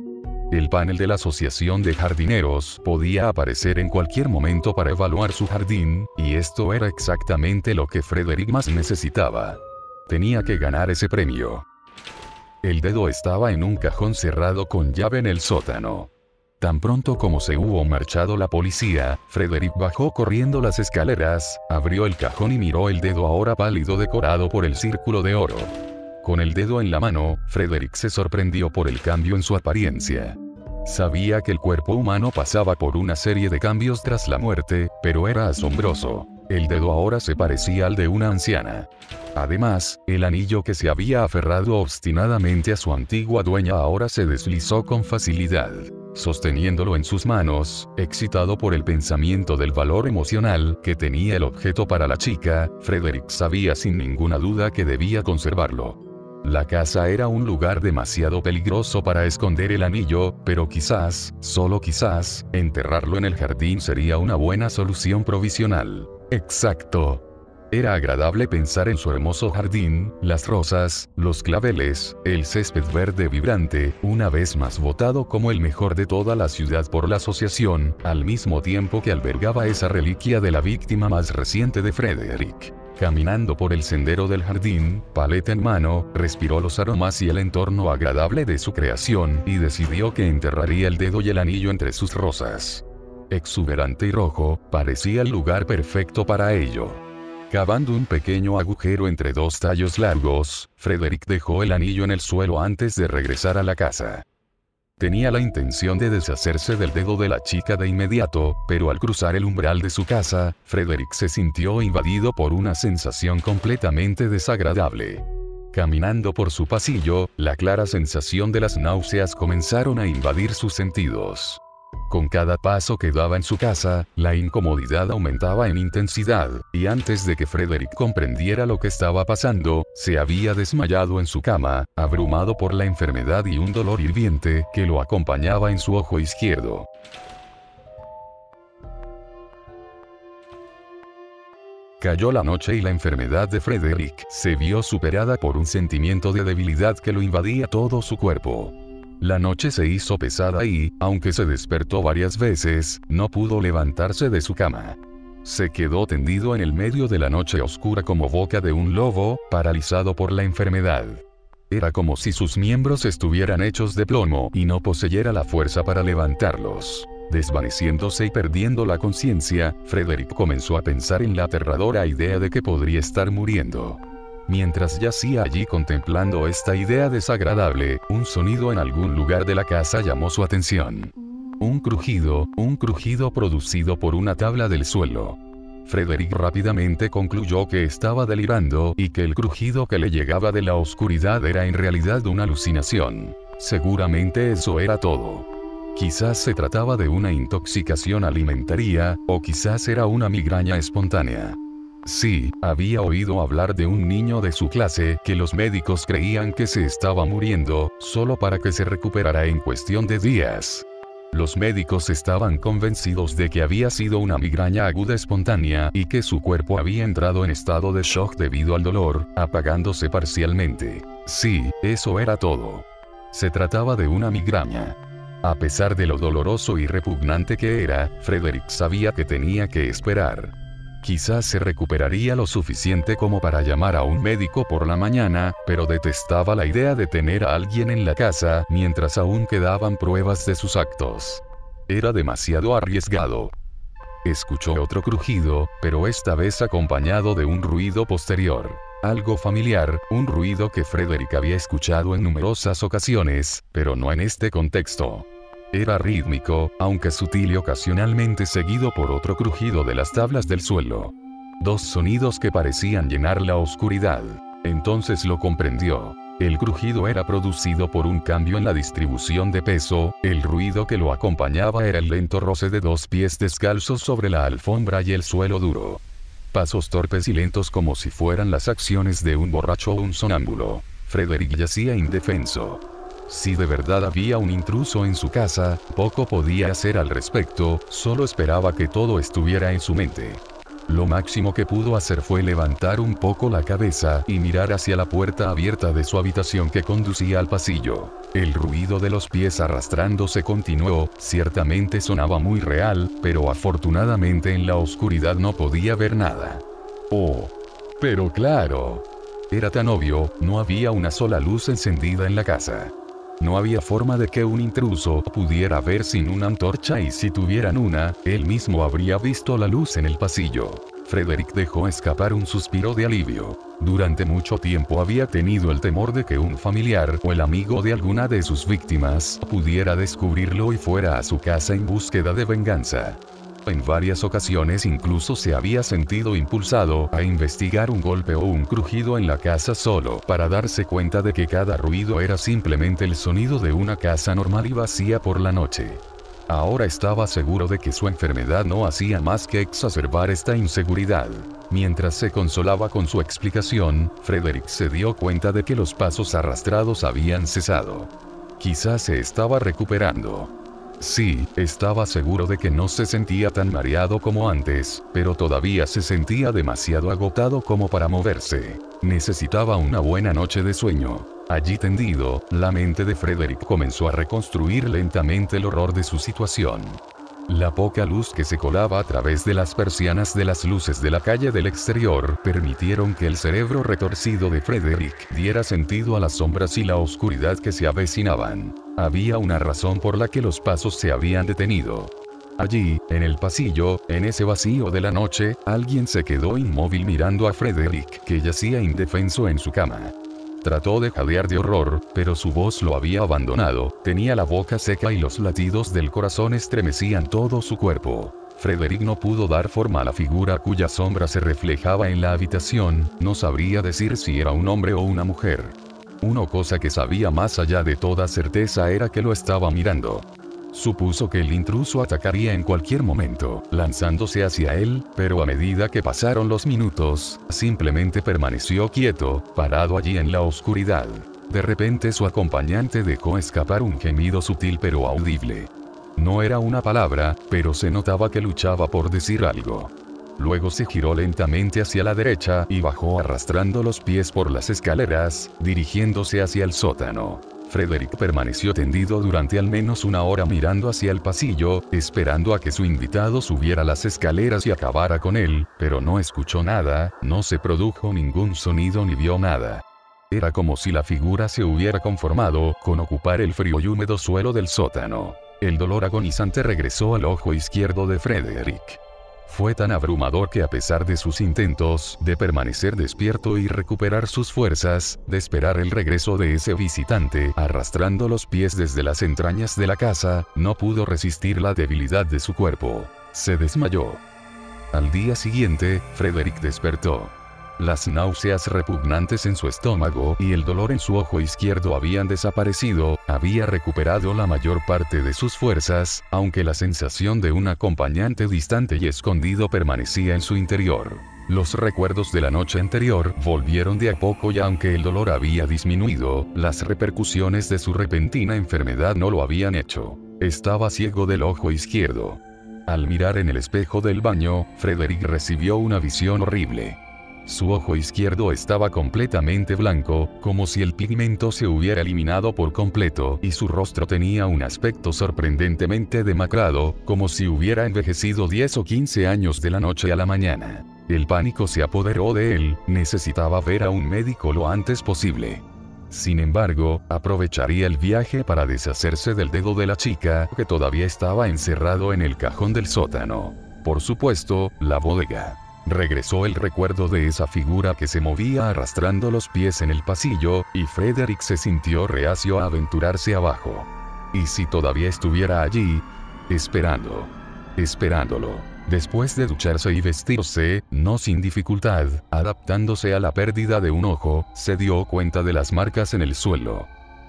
El panel de la Asociación de Jardineros podía aparecer en cualquier momento para evaluar su jardín, y esto era exactamente lo que Frederick más necesitaba. Tenía que ganar ese premio. El dedo estaba en un cajón cerrado con llave en el sótano. Tan pronto como se hubo marchado la policía, Frederick bajó corriendo las escaleras, abrió el cajón y miró el dedo ahora pálido decorado por el círculo de oro. Con el dedo en la mano, Frederick se sorprendió por el cambio en su apariencia. Sabía que el cuerpo humano pasaba por una serie de cambios tras la muerte, pero era asombroso. El dedo ahora se parecía al de una anciana. Además, el anillo que se había aferrado obstinadamente a su antigua dueña ahora se deslizó con facilidad. Sosteniéndolo en sus manos, excitado por el pensamiento del valor emocional que tenía el objeto para la chica, Frederick sabía sin ninguna duda que debía conservarlo. La casa era un lugar demasiado peligroso para esconder el anillo, pero quizás, solo quizás, enterrarlo en el jardín sería una buena solución provisional. Exacto. Era agradable pensar en su hermoso jardín, las rosas, los claveles, el césped verde vibrante, una vez más votado como el mejor de toda la ciudad por la asociación, al mismo tiempo que albergaba esa reliquia de la víctima más reciente de Frederick. Caminando por el sendero del jardín, paleta en mano, respiró los aromas y el entorno agradable de su creación, y decidió que enterraría el dedo y el anillo entre sus rosas. Exuberante y rojo, parecía el lugar perfecto para ello. Cavando un pequeño agujero entre dos tallos largos, Frederick dejó el anillo en el suelo antes de regresar a la casa. Tenía la intención de deshacerse del dedo de la chica de inmediato, pero al cruzar el umbral de su casa, Frederick se sintió invadido por una sensación completamente desagradable. Caminando por su pasillo, la clara sensación de las náuseas comenzaron a invadir sus sentidos. Con cada paso que daba en su casa, la incomodidad aumentaba en intensidad, y antes de que Frederick comprendiera lo que estaba pasando, se había desmayado en su cama, abrumado por la enfermedad y un dolor hirviente que lo acompañaba en su ojo izquierdo. Cayó la noche y la enfermedad de Frederick se vio superada por un sentimiento de debilidad que lo invadía todo su cuerpo. La noche se hizo pesada y, aunque se despertó varias veces, no pudo levantarse de su cama. Se quedó tendido en el medio de la noche oscura como boca de un lobo, paralizado por la enfermedad. Era como si sus miembros estuvieran hechos de plomo y no poseyera la fuerza para levantarlos. Desvaneciéndose y perdiendo la conciencia, Frederick comenzó a pensar en la aterradora idea de que podría estar muriendo. Mientras yacía allí contemplando esta idea desagradable, un sonido en algún lugar de la casa llamó su atención. Un crujido producido por una tabla del suelo. Frederick rápidamente concluyó que estaba delirando y que el crujido que le llegaba de la oscuridad era en realidad una alucinación. Seguramente eso era todo. Quizás se trataba de una intoxicación alimentaria, o quizás era una migraña espontánea. Sí, había oído hablar de un niño de su clase que los médicos creían que se estaba muriendo, solo para que se recuperara en cuestión de días. Los médicos estaban convencidos de que había sido una migraña aguda espontánea y que su cuerpo había entrado en estado de shock debido al dolor, apagándose parcialmente. Sí, eso era todo. Se trataba de una migraña. A pesar de lo doloroso y repugnante que era, Frederick sabía que tenía que esperar. Quizás se recuperaría lo suficiente como para llamar a un médico por la mañana, pero detestaba la idea de tener a alguien en la casa mientras aún quedaban pruebas de sus actos. Era demasiado arriesgado. Escuchó otro crujido, pero esta vez acompañado de un ruido posterior. Algo familiar, un ruido que Frederick había escuchado en numerosas ocasiones, pero no en este contexto. Era rítmico, aunque sutil y ocasionalmente seguido por otro crujido de las tablas del suelo. Dos sonidos que parecían llenar la oscuridad. Entonces lo comprendió. El crujido era producido por un cambio en la distribución de peso, el ruido que lo acompañaba era el lento roce de dos pies descalzos sobre la alfombra y el suelo duro. Pasos torpes y lentos como si fueran las acciones de un borracho o un sonámbulo. Frederick yacía indefenso. Si de verdad había un intruso en su casa, poco podía hacer al respecto, solo esperaba que todo estuviera en su mente. Lo máximo que pudo hacer fue levantar un poco la cabeza y mirar hacia la puerta abierta de su habitación que conducía al pasillo. El ruido de los pies arrastrándose continuó, ciertamente sonaba muy real, pero afortunadamente en la oscuridad no podía ver nada. Oh, pero claro. Era tan obvio, no había una sola luz encendida en la casa. No había forma de que un intruso pudiera ver sin una antorcha y si tuvieran una, él mismo habría visto la luz en el pasillo. Frederick dejó escapar un suspiro de alivio. Durante mucho tiempo había tenido el temor de que un familiar o el amigo de alguna de sus víctimas pudiera descubrirlo y fuera a su casa en búsqueda de venganza. En varias ocasiones incluso se había sentido impulsado a investigar un golpe o un crujido en la casa solo para darse cuenta de que cada ruido era simplemente el sonido de una casa normal y vacía por la noche. Ahora estaba seguro de que su enfermedad no hacía más que exacerbar esta inseguridad. Mientras se consolaba con su explicación, Frederick se dio cuenta de que los pasos arrastrados habían cesado. Quizás se estaba recuperando. Sí, estaba seguro de que no se sentía tan mareado como antes, pero todavía se sentía demasiado agotado como para moverse. Necesitaba una buena noche de sueño. Allí tendido, la mente de Frederick comenzó a reconstruir lentamente el horror de su situación. La poca luz que se colaba a través de las persianas de las luces de la calle del exterior permitieron que el cerebro retorcido de Frederick diera sentido a las sombras y la oscuridad que se avecinaban. Había una razón por la que los pasos se habían detenido. Allí, en el pasillo, en ese vacío de la noche, alguien se quedó inmóvil mirando a Frederick, que yacía indefenso en su cama. Trató de jadear de horror, pero su voz lo había abandonado, tenía la boca seca y los latidos del corazón estremecían todo su cuerpo. Frederick no pudo dar forma a la figura cuya sombra se reflejaba en la habitación, no sabría decir si era un hombre o una mujer. Una cosa que sabía más allá de toda certeza era que lo estaba mirando. Supuso que el intruso atacaría en cualquier momento, lanzándose hacia él, pero a medida que pasaron los minutos, simplemente permaneció quieto, parado allí en la oscuridad. De repente su acompañante dejó escapar un gemido sutil pero audible. No era una palabra, pero se notaba que luchaba por decir algo. Luego se giró lentamente hacia la derecha y bajó arrastrando los pies por las escaleras, dirigiéndose hacia el sótano. Frederick permaneció tendido durante al menos una hora mirando hacia el pasillo, esperando a que su invitado subiera las escaleras y acabara con él, pero no escuchó nada, no se produjo ningún sonido ni vio nada. Era como si la figura se hubiera conformado con ocupar el frío y húmedo suelo del sótano. El dolor agonizante regresó al ojo izquierdo de Frederick. Fue tan abrumador que a pesar de sus intentos de permanecer despierto y recuperar sus fuerzas, de esperar el regreso de ese visitante, arrastrando los pies desde las entrañas de la casa, no pudo resistir la debilidad de su cuerpo. Se desmayó. Al día siguiente, Frederick despertó. Las náuseas repugnantes en su estómago y el dolor en su ojo izquierdo habían desaparecido, había recuperado la mayor parte de sus fuerzas, aunque la sensación de un acompañante distante y escondido permanecía en su interior. Los recuerdos de la noche anterior volvieron de a poco y aunque el dolor había disminuido, las repercusiones de su repentina enfermedad no lo habían hecho. Estaba ciego del ojo izquierdo. Al mirar en el espejo del baño, Frederick recibió una visión horrible. Su ojo izquierdo estaba completamente blanco, como si el pigmento se hubiera eliminado por completo, y su rostro tenía un aspecto sorprendentemente demacrado, como si hubiera envejecido 10 o 15 años de la noche a la mañana. El pánico se apoderó de él, necesitaba ver a un médico lo antes posible. Sin embargo, aprovecharía el viaje para deshacerse del dedo de la chica, que todavía estaba encerrado en el cajón del sótano. Por supuesto, la bodega. Regresó el recuerdo de esa figura que se movía arrastrando los pies en el pasillo, y Frederick se sintió reacio a aventurarse abajo. ¿Y si todavía estuviera allí? Esperándolo. Después de ducharse y vestirse, no sin dificultad, adaptándose a la pérdida de un ojo, se dio cuenta de las marcas en el suelo.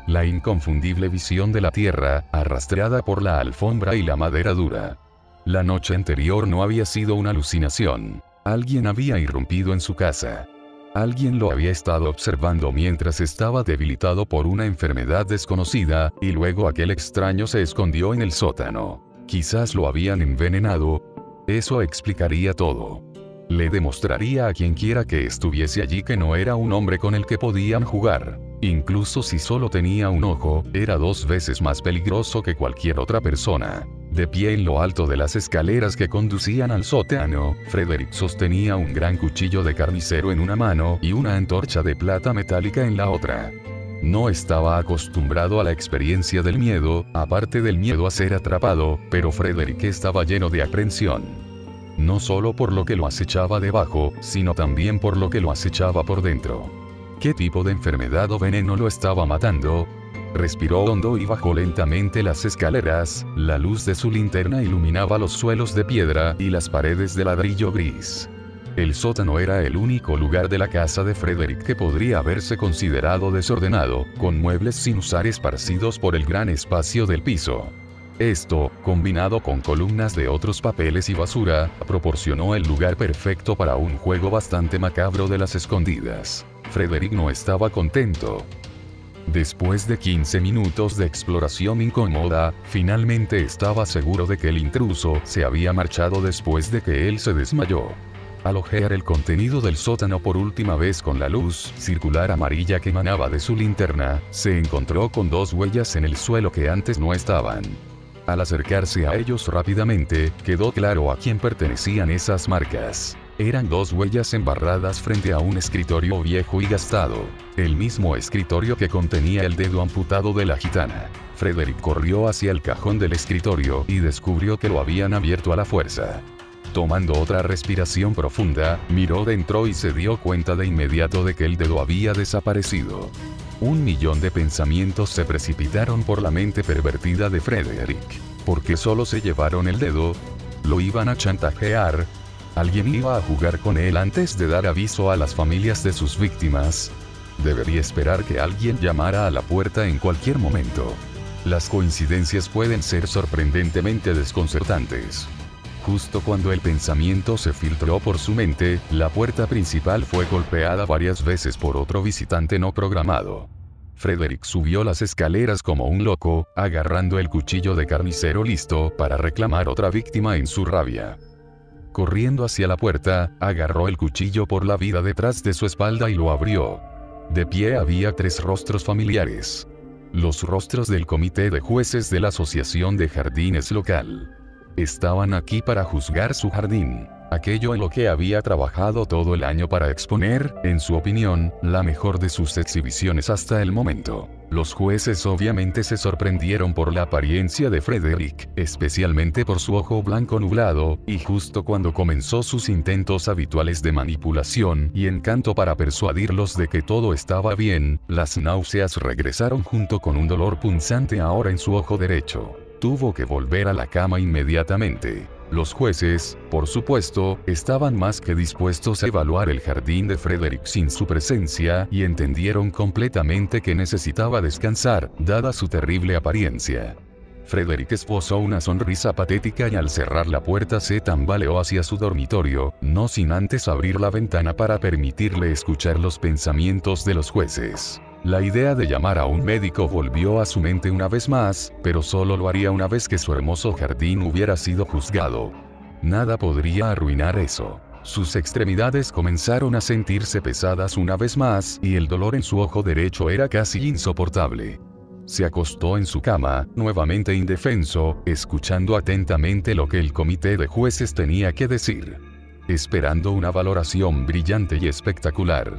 La inconfundible visión de la tierra, arrastrada por la alfombra y la madera dura. La noche anterior no había sido una alucinación. Alguien había irrumpido en su casa. Alguien lo había estado observando mientras estaba debilitado por una enfermedad desconocida, y luego aquel extraño se escondió en el sótano. Quizás lo habían envenenado. Eso explicaría todo. Le demostraría a quienquiera que estuviese allí que no era un hombre con el que podían jugar. Incluso si solo tenía un ojo, era 2 veces más peligroso que cualquier otra persona. De pie en lo alto de las escaleras que conducían al sótano, Frederick sostenía un gran cuchillo de carnicero en una mano y una antorcha de plata metálica en la otra. No estaba acostumbrado a la experiencia del miedo, aparte del miedo a ser atrapado, pero Frederick estaba lleno de aprensión. No solo por lo que lo acechaba debajo, sino también por lo que lo acechaba por dentro. ¿Qué tipo de enfermedad o veneno lo estaba matando? Respiró hondo y bajó lentamente las escaleras. La luz de su linterna iluminaba los suelos de piedra y las paredes de ladrillo gris. El sótano era el único lugar de la casa de Frederick que podría haberse considerado desordenado, con muebles sin usar esparcidos por el gran espacio del piso. Esto, combinado con columnas de otros papeles y basura, proporcionó el lugar perfecto para un juego bastante macabro de las escondidas. Frederick no estaba contento. Después de 15 minutos de exploración incómoda, finalmente estaba seguro de que el intruso se había marchado después de que él se desmayó. Al ojear el contenido del sótano por última vez con la luz circular amarilla que emanaba de su linterna, se encontró con 2 huellas en el suelo que antes no estaban. Al acercarse a ellos rápidamente, quedó claro a quién pertenecían esas marcas. Eran 2 huellas embarradas frente a un escritorio viejo y gastado. El mismo escritorio que contenía el dedo amputado de la gitana. Frederick corrió hacia el cajón del escritorio y descubrió que lo habían abierto a la fuerza. Tomando otra respiración profunda, miró dentro y se dio cuenta de inmediato de que el dedo había desaparecido. 1.000.000 de pensamientos se precipitaron por la mente pervertida de Frederick. ¿Por qué solo se llevaron el dedo? ¿Lo iban a chantajear? ¿Alguien iba a jugar con él antes de dar aviso a las familias de sus víctimas? Debería esperar que alguien llamara a la puerta en cualquier momento. Las coincidencias pueden ser sorprendentemente desconcertantes. Justo cuando el pensamiento se filtró por su mente, la puerta principal fue golpeada varias veces por otro visitante no programado. Frederick subió las escaleras como un loco, agarrando el cuchillo de carnicero listo para reclamar otra víctima en su rabia. Corriendo hacia la puerta, agarró el cuchillo por la vida detrás de su espalda y lo abrió. De pie había 3 rostros familiares. Los rostros del comité de jueces de la Asociación de Jardines local. Estaban aquí para juzgar su jardín, aquello en lo que había trabajado todo el año para exponer, en su opinión, la mejor de sus exhibiciones hasta el momento. Los jueces obviamente se sorprendieron por la apariencia de Frederick, especialmente por su ojo blanco nublado, y justo cuando comenzó sus intentos habituales de manipulación y encanto para persuadirlos de que todo estaba bien, las náuseas regresaron junto con un dolor punzante ahora en su ojo derecho. Tuvo que volver a la cama inmediatamente. Los jueces, por supuesto, estaban más que dispuestos a evaluar el jardín de Frederick sin su presencia y entendieron completamente que necesitaba descansar, dada su terrible apariencia. Frederick esbozó una sonrisa patética y al cerrar la puerta se tambaleó hacia su dormitorio, no sin antes abrir la ventana para permitirle escuchar los pensamientos de los jueces. La idea de llamar a un médico volvió a su mente una vez más, pero solo lo haría una vez que su hermoso jardín hubiera sido juzgado. Nada podría arruinar eso. Sus extremidades comenzaron a sentirse pesadas una vez más, y el dolor en su ojo derecho era casi insoportable. Se acostó en su cama, nuevamente indefenso, escuchando atentamente lo que el comité de jueces tenía que decir, esperando una valoración brillante y espectacular.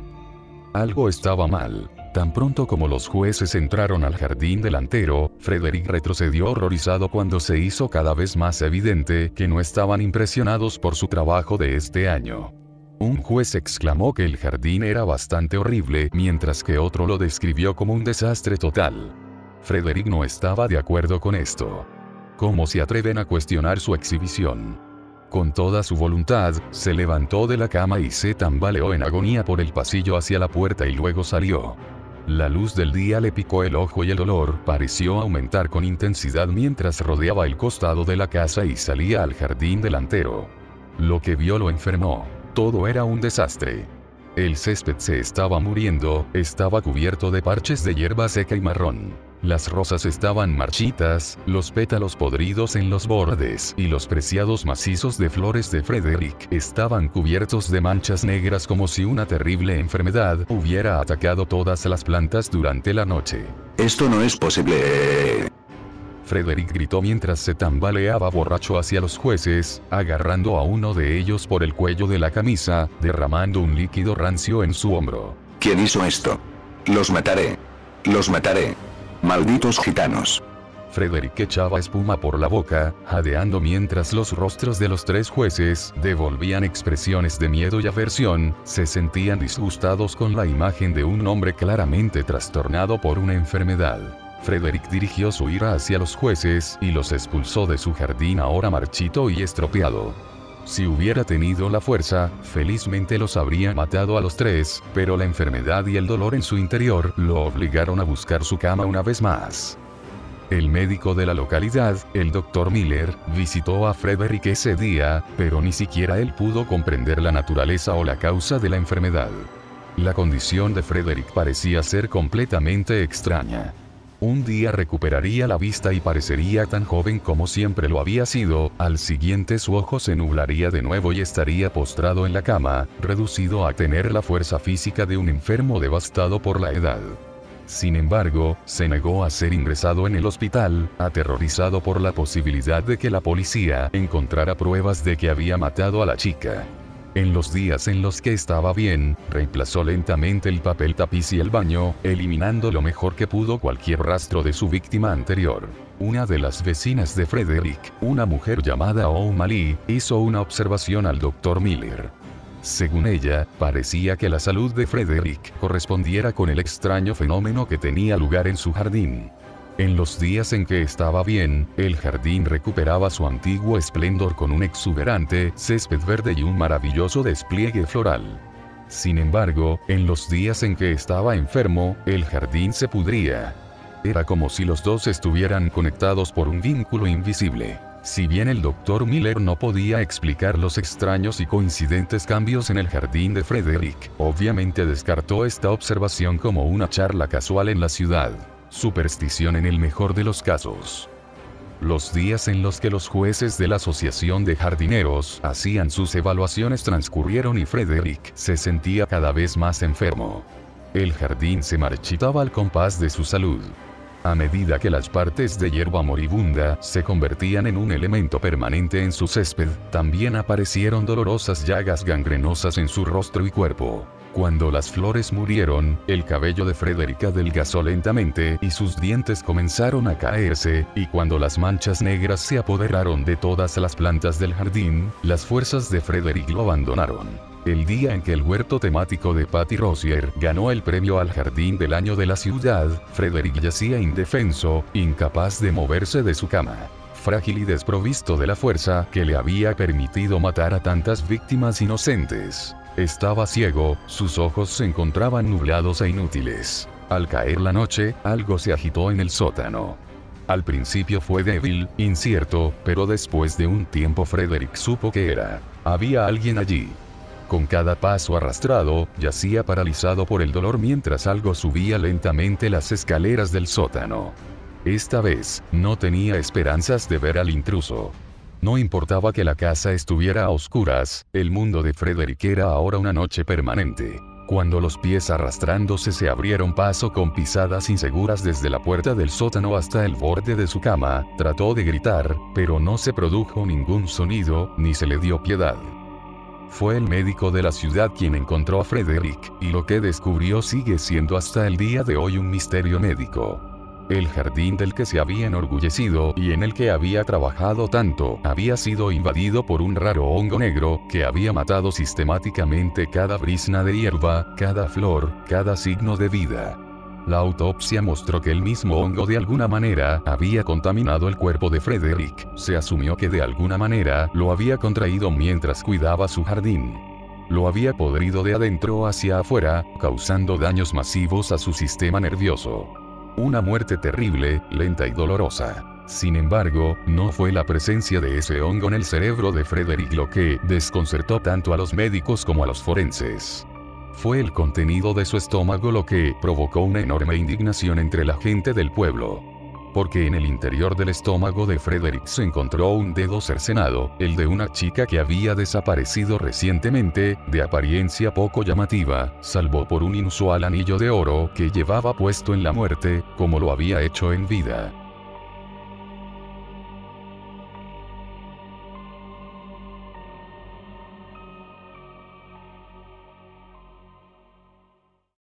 Algo estaba mal. Tan pronto como los jueces entraron al jardín delantero, Frederick retrocedió horrorizado cuando se hizo cada vez más evidente que no estaban impresionados por su trabajo de este año. Un juez exclamó que el jardín era bastante horrible, mientras que otro lo describió como un desastre total. Frederick no estaba de acuerdo con esto. ¿Cómo se atreven a cuestionar su exhibición? Con toda su voluntad, se levantó de la cama y se tambaleó en agonía por el pasillo hacia la puerta y luego salió. La luz del día le picó el ojo y el dolor pareció aumentar con intensidad mientras rodeaba el costado de la casa y salía al jardín delantero. Lo que vio lo enfermó. Todo era un desastre. El césped se estaba muriendo, estaba cubierto de parches de hierba seca y marrón. Las rosas estaban marchitas, los pétalos podridos en los bordes y los preciados macizos de flores de Frederick estaban cubiertos de manchas negras como si una terrible enfermedad hubiera atacado todas las plantas durante la noche. Esto no es posible. Frederick gritó mientras se tambaleaba borracho hacia los jueces, agarrando a uno de ellos por el cuello de la camisa, derramando un líquido rancio en su hombro. ¿Quién hizo esto? Los mataré. Los mataré. Malditos gitanos. Frederick echaba espuma por la boca, jadeando mientras los rostros de los tres jueces devolvían expresiones de miedo y aversión, se sentían disgustados con la imagen de un hombre claramente trastornado por una enfermedad. Frederick dirigió su ira hacia los jueces y los expulsó de su jardín ahora marchito y estropeado. Si hubiera tenido la fuerza, felizmente los habría matado a los tres, pero la enfermedad y el dolor en su interior lo obligaron a buscar su cama una vez más. El médico de la localidad, el Dr. Miller, visitó a Frederick ese día, pero ni siquiera él pudo comprender la naturaleza o la causa de la enfermedad. La condición de Frederick parecía ser completamente extraña. Un día recuperaría la vista y parecería tan joven como siempre lo había sido, al siguiente su ojo se nublaría de nuevo y estaría postrado en la cama, reducido a tener la fuerza física de un enfermo devastado por la edad. Sin embargo, se negó a ser ingresado en el hospital, aterrorizado por la posibilidad de que la policía encontrara pruebas de que había matado a la chica. En los días en los que estaba bien, reemplazó lentamente el papel tapiz y el baño, eliminando lo mejor que pudo cualquier rastro de su víctima anterior. Una de las vecinas de Frederick, una mujer llamada O'Malley, hizo una observación al Dr. Miller. Según ella, parecía que la salud de Frederick correspondiera con el extraño fenómeno que tenía lugar en su jardín. En los días en que estaba bien, el jardín recuperaba su antiguo esplendor con un exuberante césped verde y un maravilloso despliegue floral. Sin embargo, en los días en que estaba enfermo, el jardín se pudría. Era como si los dos estuvieran conectados por un vínculo invisible. Si bien el Dr. Miller no podía explicar los extraños y coincidentes cambios en el jardín de Frederick, obviamente descartó esta observación como una charla casual en la ciudad. Superstición en el mejor de los casos. Los días en los que los jueces de la Asociación de Jardineros hacían sus evaluaciones transcurrieron y Frederick se sentía cada vez más enfermo. El jardín se marchitaba al compás de su salud. A medida que las partes de hierba moribunda se convertían en un elemento permanente en su césped, también aparecieron dolorosas llagas gangrenosas en su rostro y cuerpo. Cuando las flores murieron, el cabello de Frederick adelgazó lentamente y sus dientes comenzaron a caerse, y cuando las manchas negras se apoderaron de todas las plantas del jardín, las fuerzas de Frederick lo abandonaron. El día en que el huerto temático de Patty Rosier ganó el premio al jardín del año de la ciudad, Frederick yacía indefenso, incapaz de moverse de su cama. Frágil y desprovisto de la fuerza que le había permitido matar a tantas víctimas inocentes. Estaba ciego, sus ojos se encontraban nublados e inútiles. Al caer la noche, algo se agitó en el sótano. Al principio fue débil, incierto, pero después de un tiempo Frederick supo que era. Había alguien allí. Con cada paso arrastrado, yacía paralizado por el dolor mientras algo subía lentamente las escaleras del sótano. Esta vez, no tenía esperanzas de ver al intruso. No importaba que la casa estuviera a oscuras, el mundo de Frederick era ahora una noche permanente. Cuando los pies arrastrándose se abrieron paso con pisadas inseguras desde la puerta del sótano hasta el borde de su cama, trató de gritar, pero no se produjo ningún sonido, ni se le dio piedad. Fue el médico de la ciudad quien encontró a Frederick, y lo que descubrió sigue siendo hasta el día de hoy un misterio médico. El jardín del que se había enorgullecido y en el que había trabajado tanto, había sido invadido por un raro hongo negro, que había matado sistemáticamente cada brizna de hierba, cada flor, cada signo de vida. La autopsia mostró que el mismo hongo de alguna manera había contaminado el cuerpo de Frederick. Se asumió que de alguna manera lo había contraído mientras cuidaba su jardín. Lo había podrido de adentro hacia afuera, causando daños masivos a su sistema nervioso. Una muerte terrible, lenta y dolorosa. Sin embargo, no fue la presencia de ese hongo en el cerebro de Frederick lo que desconcertó tanto a los médicos como a los forenses. Fue el contenido de su estómago lo que provocó una enorme indignación entre la gente del pueblo. Porque en el interior del estómago de Frederick se encontró un dedo cercenado, el de una chica que había desaparecido recientemente, de apariencia poco llamativa, salvo por un inusual anillo de oro que llevaba puesto en la muerte, como lo había hecho en vida.